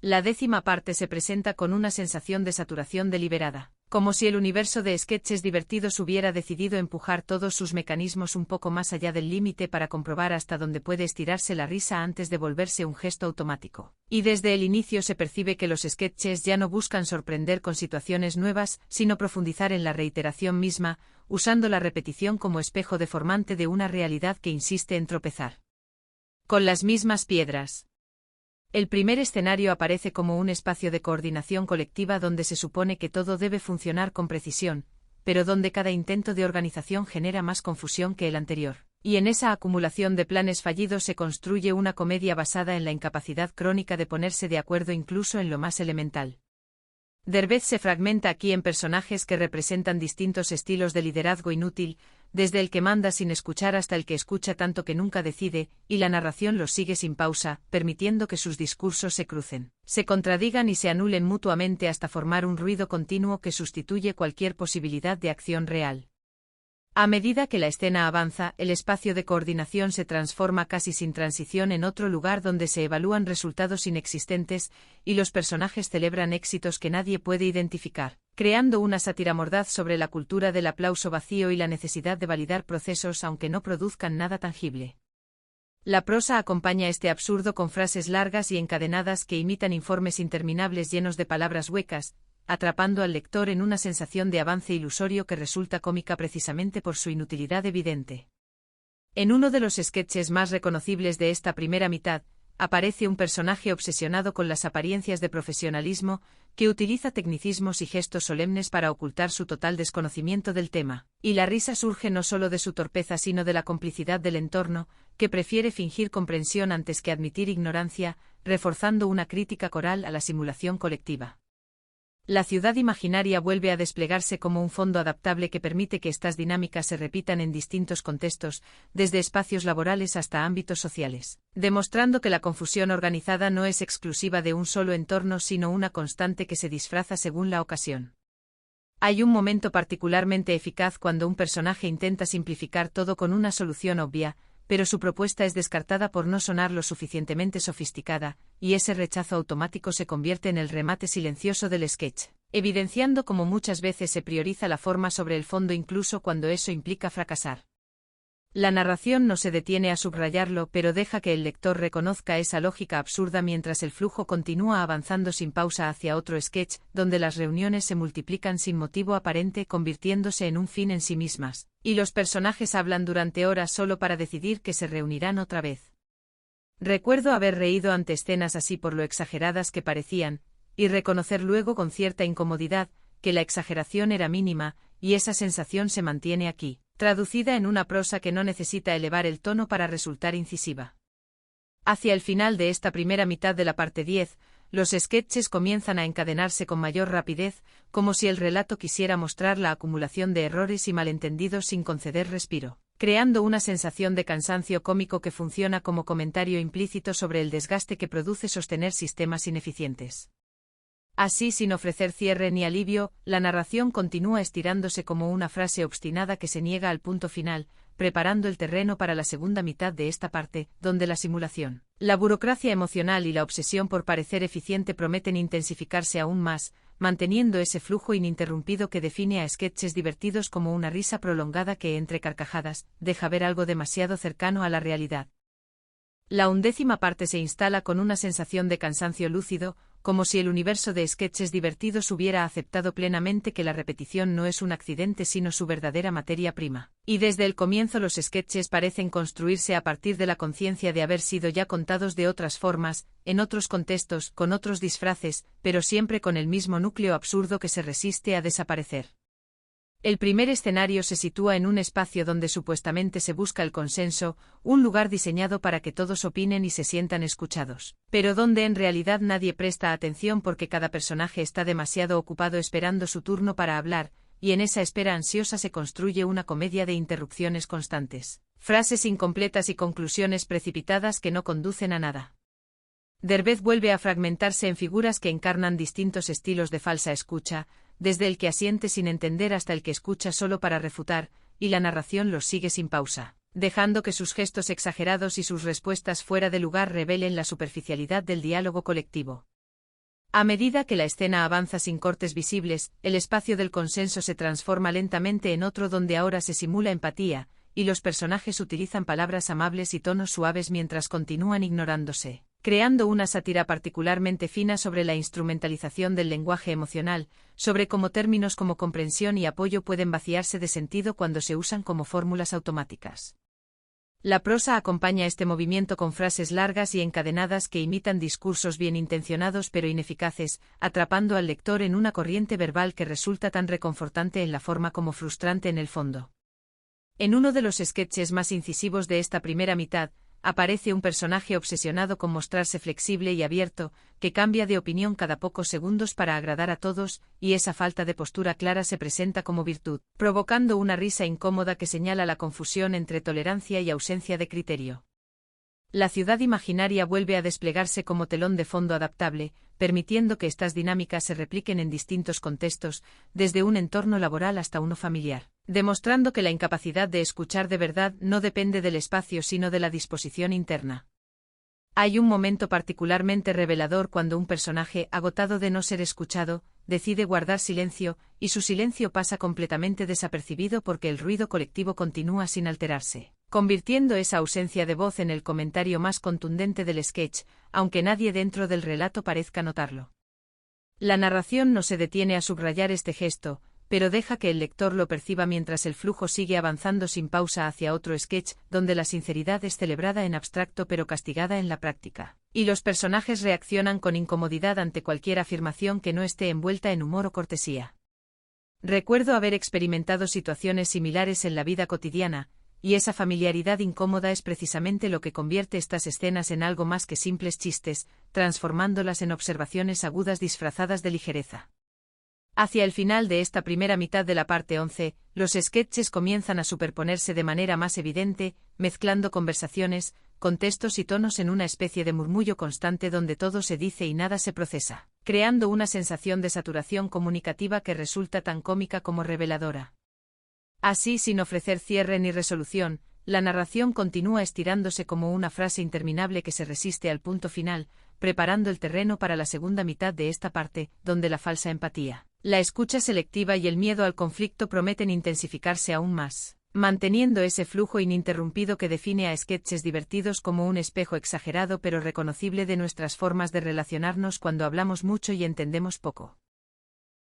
La 10ª parte se presenta con una sensación de saturación deliberada, como si el universo de sketches divertidos hubiera decidido empujar todos sus mecanismos un poco más allá del límite para comprobar hasta dónde puede estirarse la risa antes de volverse un gesto automático. Y desde el inicio se percibe que los sketches ya no buscan sorprender con situaciones nuevas, sino profundizar en la reiteración misma, usando la repetición como espejo deformante de una realidad que insiste en tropezar con las mismas piedras. El primer escenario aparece como un espacio de coordinación colectiva donde se supone que todo debe funcionar con precisión, pero donde cada intento de organización genera más confusión que el anterior. Y en esa acumulación de planes fallidos se construye una comedia basada en la incapacidad crónica de ponerse de acuerdo incluso en lo más elemental. Derbez se fragmenta aquí en personajes que representan distintos estilos de liderazgo inútil, desde el que manda sin escuchar hasta el que escucha tanto que nunca decide, y la narración los sigue sin pausa, permitiendo que sus discursos se crucen, se contradigan y se anulen mutuamente hasta formar un ruido continuo que sustituye cualquier posibilidad de acción real. A medida que la escena avanza, el espacio de coordinación se transforma casi sin transición en otro lugar donde se evalúan resultados inexistentes y los personajes celebran éxitos que nadie puede identificar, creando una sátira mordaz sobre la cultura del aplauso vacío y la necesidad de validar procesos aunque no produzcan nada tangible. La prosa acompaña este absurdo con frases largas y encadenadas que imitan informes interminables llenos de palabras huecas, atrapando al lector en una sensación de avance ilusorio que resulta cómica precisamente por su inutilidad evidente. En uno de los sketches más reconocibles de esta primera mitad, aparece un personaje obsesionado con las apariencias de profesionalismo, que utiliza tecnicismos y gestos solemnes para ocultar su total desconocimiento del tema, y la risa surge no solo de su torpeza sino de la complicidad del entorno, que prefiere fingir comprensión antes que admitir ignorancia, reforzando una crítica coral a la simulación colectiva. La ciudad imaginaria vuelve a desplegarse como un fondo adaptable que permite que estas dinámicas se repitan en distintos contextos, desde espacios laborales hasta ámbitos sociales, demostrando que la confusión organizada no es exclusiva de un solo entorno sino una constante que se disfraza según la ocasión. Hay un momento particularmente eficaz cuando un personaje intenta simplificar todo con una solución obvia, pero su propuesta es descartada por no sonar lo suficientemente sofisticada, y ese rechazo automático se convierte en el remate silencioso del sketch, evidenciando cómo muchas veces se prioriza la forma sobre el fondo incluso cuando eso implica fracasar. La narración no se detiene a subrayarlo, pero deja que el lector reconozca esa lógica absurda mientras el flujo continúa avanzando sin pausa hacia otro sketch, donde las reuniones se multiplican sin motivo aparente convirtiéndose en un fin en sí mismas, y los personajes hablan durante horas solo para decidir que se reunirán otra vez. Recuerdo haber reído ante escenas así por lo exageradas que parecían, y reconocer luego con cierta incomodidad que la exageración era mínima, y esa sensación se mantiene aquí, traducida en una prosa que no necesita elevar el tono para resultar incisiva. Hacia el final de esta primera mitad de la parte 10, los sketches comienzan a encadenarse con mayor rapidez, como si el relato quisiera mostrar la acumulación de errores y malentendidos sin conceder respiro, creando una sensación de cansancio cómico que funciona como comentario implícito sobre el desgaste que produce sostener sistemas ineficientes. Así, sin ofrecer cierre ni alivio, la narración continúa estirándose como una frase obstinada que se niega al punto final, preparando el terreno para la segunda mitad de esta parte, donde la simulación, la burocracia emocional y la obsesión por parecer eficiente prometen intensificarse aún más, manteniendo ese flujo ininterrumpido que define a sketches divertidos como una risa prolongada que, entre carcajadas, deja ver algo demasiado cercano a la realidad. La 11ª parte se instala con una sensación de cansancio lúcido, como si el universo de sketches divertidos hubiera aceptado plenamente que la repetición no es un accidente sino su verdadera materia prima. Y desde el comienzo los sketches parecen construirse a partir de la conciencia de haber sido ya contados de otras formas, en otros contextos, con otros disfraces, pero siempre con el mismo núcleo absurdo que se resiste a desaparecer. El primer escenario se sitúa en un espacio donde supuestamente se busca el consenso, un lugar diseñado para que todos opinen y se sientan escuchados, pero donde en realidad nadie presta atención porque cada personaje está demasiado ocupado esperando su turno para hablar, y en esa espera ansiosa se construye una comedia de interrupciones constantes, frases incompletas y conclusiones precipitadas que no conducen a nada. Derbez vuelve a fragmentarse en figuras que encarnan distintos estilos de falsa escucha, desde el que asiente sin entender hasta el que escucha solo para refutar, y la narración los sigue sin pausa, dejando que sus gestos exagerados y sus respuestas fuera de lugar revelen la superficialidad del diálogo colectivo. A medida que la escena avanza sin cortes visibles, el espacio del consenso se transforma lentamente en otro donde ahora se simula empatía, y los personajes utilizan palabras amables y tonos suaves mientras continúan ignorándose, creando una sátira particularmente fina sobre la instrumentalización del lenguaje emocional, sobre cómo términos como comprensión y apoyo pueden vaciarse de sentido cuando se usan como fórmulas automáticas. La prosa acompaña este movimiento con frases largas y encadenadas que imitan discursos bien intencionados pero ineficaces, atrapando al lector en una corriente verbal que resulta tan reconfortante en la forma como frustrante en el fondo. En uno de los sketches más incisivos de esta primera mitad, aparece un personaje obsesionado con mostrarse flexible y abierto, que cambia de opinión cada pocos segundos para agradar a todos, y esa falta de postura clara se presenta como virtud, provocando una risa incómoda que señala la confusión entre tolerancia y ausencia de criterio. La ciudad imaginaria vuelve a desplegarse como telón de fondo adaptable, permitiendo que estas dinámicas se repliquen en distintos contextos, desde un entorno laboral hasta uno familiar, demostrando que la incapacidad de escuchar de verdad no depende del espacio sino de la disposición interna. Hay un momento particularmente revelador cuando un personaje, agotado de no ser escuchado, decide guardar silencio, y su silencio pasa completamente desapercibido porque el ruido colectivo continúa sin alterarse, convirtiendo esa ausencia de voz en el comentario más contundente del sketch, aunque nadie dentro del relato parezca notarlo. La narración no se detiene a subrayar este gesto, pero deja que el lector lo perciba mientras el flujo sigue avanzando sin pausa hacia otro sketch, donde la sinceridad es celebrada en abstracto pero castigada en la práctica, y los personajes reaccionan con incomodidad ante cualquier afirmación que no esté envuelta en humor o cortesía. Recuerdo haber experimentado situaciones similares en la vida cotidiana, y esa familiaridad incómoda es precisamente lo que convierte estas escenas en algo más que simples chistes, transformándolas en observaciones agudas disfrazadas de ligereza. Hacia el final de esta primera mitad de la parte 11, los sketches comienzan a superponerse de manera más evidente, mezclando conversaciones, contextos y tonos en una especie de murmullo constante donde todo se dice y nada se procesa, creando una sensación de saturación comunicativa que resulta tan cómica como reveladora. Así, sin ofrecer cierre ni resolución, la narración continúa estirándose como una frase interminable que se resiste al punto final, preparando el terreno para la segunda mitad de esta parte, donde la falsa empatía, la escucha selectiva y el miedo al conflicto prometen intensificarse aún más, manteniendo ese flujo ininterrumpido que define a sketches divertidos como un espejo exagerado pero reconocible de nuestras formas de relacionarnos cuando hablamos mucho y entendemos poco.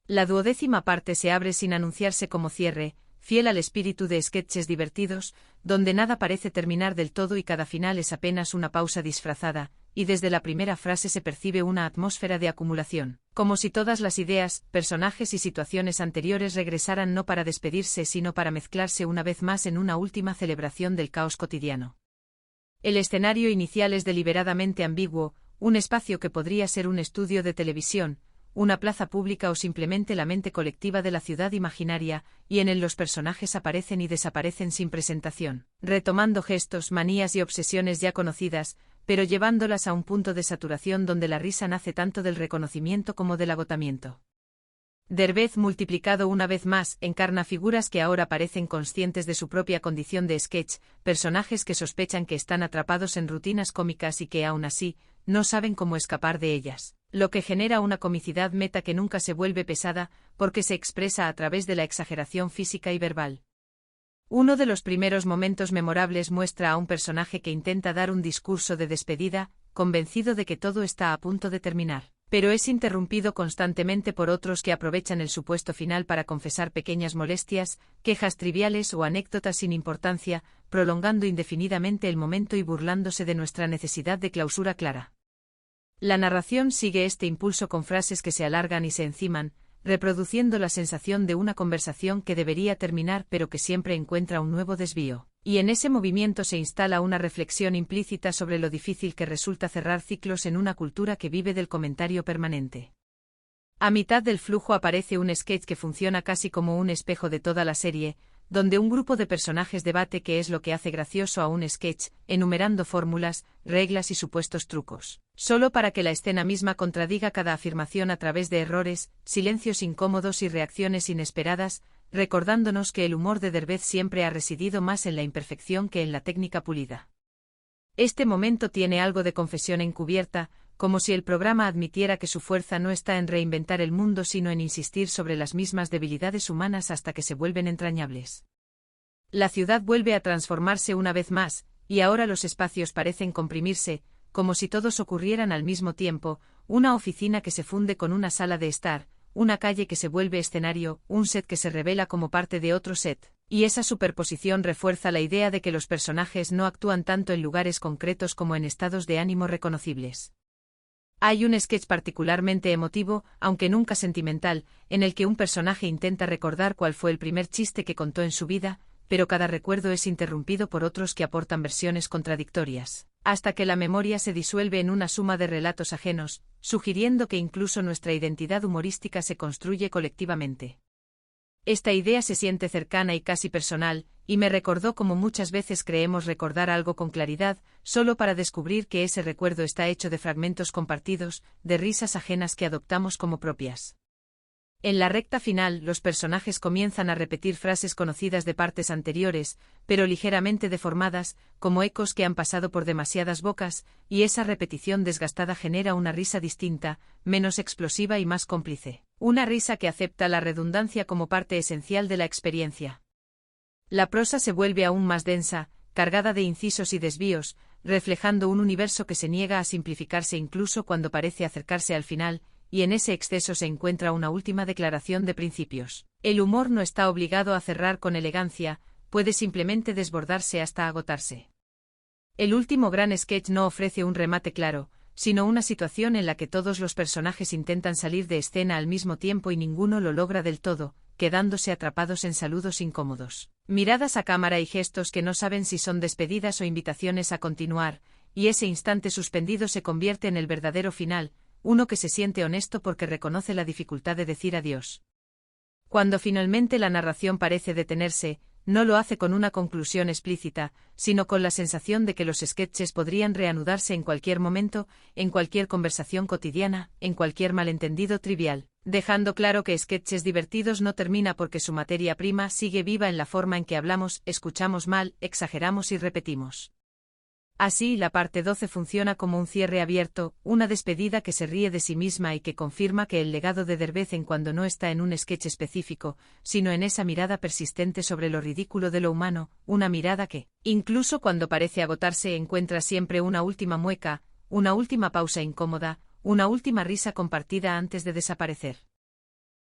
La 12ª parte se abre sin anunciarse como cierre, fiel al espíritu de sketches divertidos, donde nada parece terminar del todo y cada final es apenas una pausa disfrazada, y desde la primera frase se percibe una atmósfera de acumulación, como si todas las ideas, personajes y situaciones anteriores regresaran no para despedirse sino para mezclarse una vez más en una última celebración del caos cotidiano. El escenario inicial es deliberadamente ambiguo, un espacio que podría ser un estudio de televisión, una plaza pública o simplemente la mente colectiva de la ciudad imaginaria, y en él los personajes aparecen y desaparecen sin presentación, retomando gestos, manías y obsesiones ya conocidas, pero llevándolas a un punto de saturación donde la risa nace tanto del reconocimiento como del agotamiento. Derbez, multiplicado una vez más, encarna figuras que ahora parecen conscientes de su propia condición de sketch, personajes que sospechan que están atrapados en rutinas cómicas y que, aún así, no saben cómo escapar de ellas, lo que genera una comicidad meta que nunca se vuelve pesada, porque se expresa a través de la exageración física y verbal. Uno de los primeros momentos memorables muestra a un personaje que intenta dar un discurso de despedida, convencido de que todo está a punto de terminar, pero es interrumpido constantemente por otros que aprovechan el supuesto final para confesar pequeñas molestias, quejas triviales o anécdotas sin importancia, prolongando indefinidamente el momento y burlándose de nuestra necesidad de clausura clara. La narración sigue este impulso con frases que se alargan y se enciman, reproduciendo la sensación de una conversación que debería terminar pero que siempre encuentra un nuevo desvío, y en ese movimiento se instala una reflexión implícita sobre lo difícil que resulta cerrar ciclos en una cultura que vive del comentario permanente. A mitad del flujo aparece un sketch que funciona casi como un espejo de toda la serie, donde un grupo de personajes debate qué es lo que hace gracioso a un sketch, enumerando fórmulas, reglas y supuestos trucos. Solo para que la escena misma contradiga cada afirmación a través de errores, silencios incómodos y reacciones inesperadas, recordándonos que el humor de Derbez siempre ha residido más en la imperfección que en la técnica pulida. Este momento tiene algo de confesión encubierta, como si el programa admitiera que su fuerza no está en reinventar el mundo sino en insistir sobre las mismas debilidades humanas hasta que se vuelven entrañables. La ciudad vuelve a transformarse una vez más, y ahora los espacios parecen comprimirse, como si todos ocurrieran al mismo tiempo, una oficina que se funde con una sala de estar, una calle que se vuelve escenario, un set que se revela como parte de otro set. Y esa superposición refuerza la idea de que los personajes no actúan tanto en lugares concretos como en estados de ánimo reconocibles. Hay un sketch particularmente emotivo, aunque nunca sentimental, en el que un personaje intenta recordar cuál fue el primer chiste que contó en su vida, pero cada recuerdo es interrumpido por otros que aportan versiones contradictorias, hasta que la memoria se disuelve en una suma de relatos ajenos, sugiriendo que incluso nuestra identidad humorística se construye colectivamente. Esta idea se siente cercana y casi personal, y me recordó cómo muchas veces creemos recordar algo con claridad, solo para descubrir que ese recuerdo está hecho de fragmentos compartidos, de risas ajenas que adoptamos como propias. En la recta final, los personajes comienzan a repetir frases conocidas de partes anteriores, pero ligeramente deformadas, como ecos que han pasado por demasiadas bocas, y esa repetición desgastada genera una risa distinta, menos explosiva y más cómplice. Una risa que acepta la redundancia como parte esencial de la experiencia. La prosa se vuelve aún más densa, cargada de incisos y desvíos, reflejando un universo que se niega a simplificarse incluso cuando parece acercarse al final, y en ese exceso se encuentra una última declaración de principios. El humor no está obligado a cerrar con elegancia, puede simplemente desbordarse hasta agotarse. El último gran sketch no ofrece un remate claro, sino una situación en la que todos los personajes intentan salir de escena al mismo tiempo y ninguno lo logra del todo, quedándose atrapados en saludos incómodos, miradas a cámara y gestos que no saben si son despedidas o invitaciones a continuar, y ese instante suspendido se convierte en el verdadero final, uno que se siente honesto porque reconoce la dificultad de decir adiós. Cuando finalmente la narración parece detenerse, no lo hace con una conclusión explícita, sino con la sensación de que los sketches podrían reanudarse en cualquier momento, en cualquier conversación cotidiana, en cualquier malentendido trivial, dejando claro que sketches divertidos no termina porque su materia prima sigue viva en la forma en que hablamos, escuchamos mal, exageramos y repetimos. Así, la parte 12 funciona como un cierre abierto, una despedida que se ríe de sí misma y que confirma que el legado de Derbez en cuando no está en un sketch específico, sino en esa mirada persistente sobre lo ridículo de lo humano, una mirada que, incluso cuando parece agotarse, encuentra siempre una última mueca, una última pausa incómoda, una última risa compartida antes de desaparecer.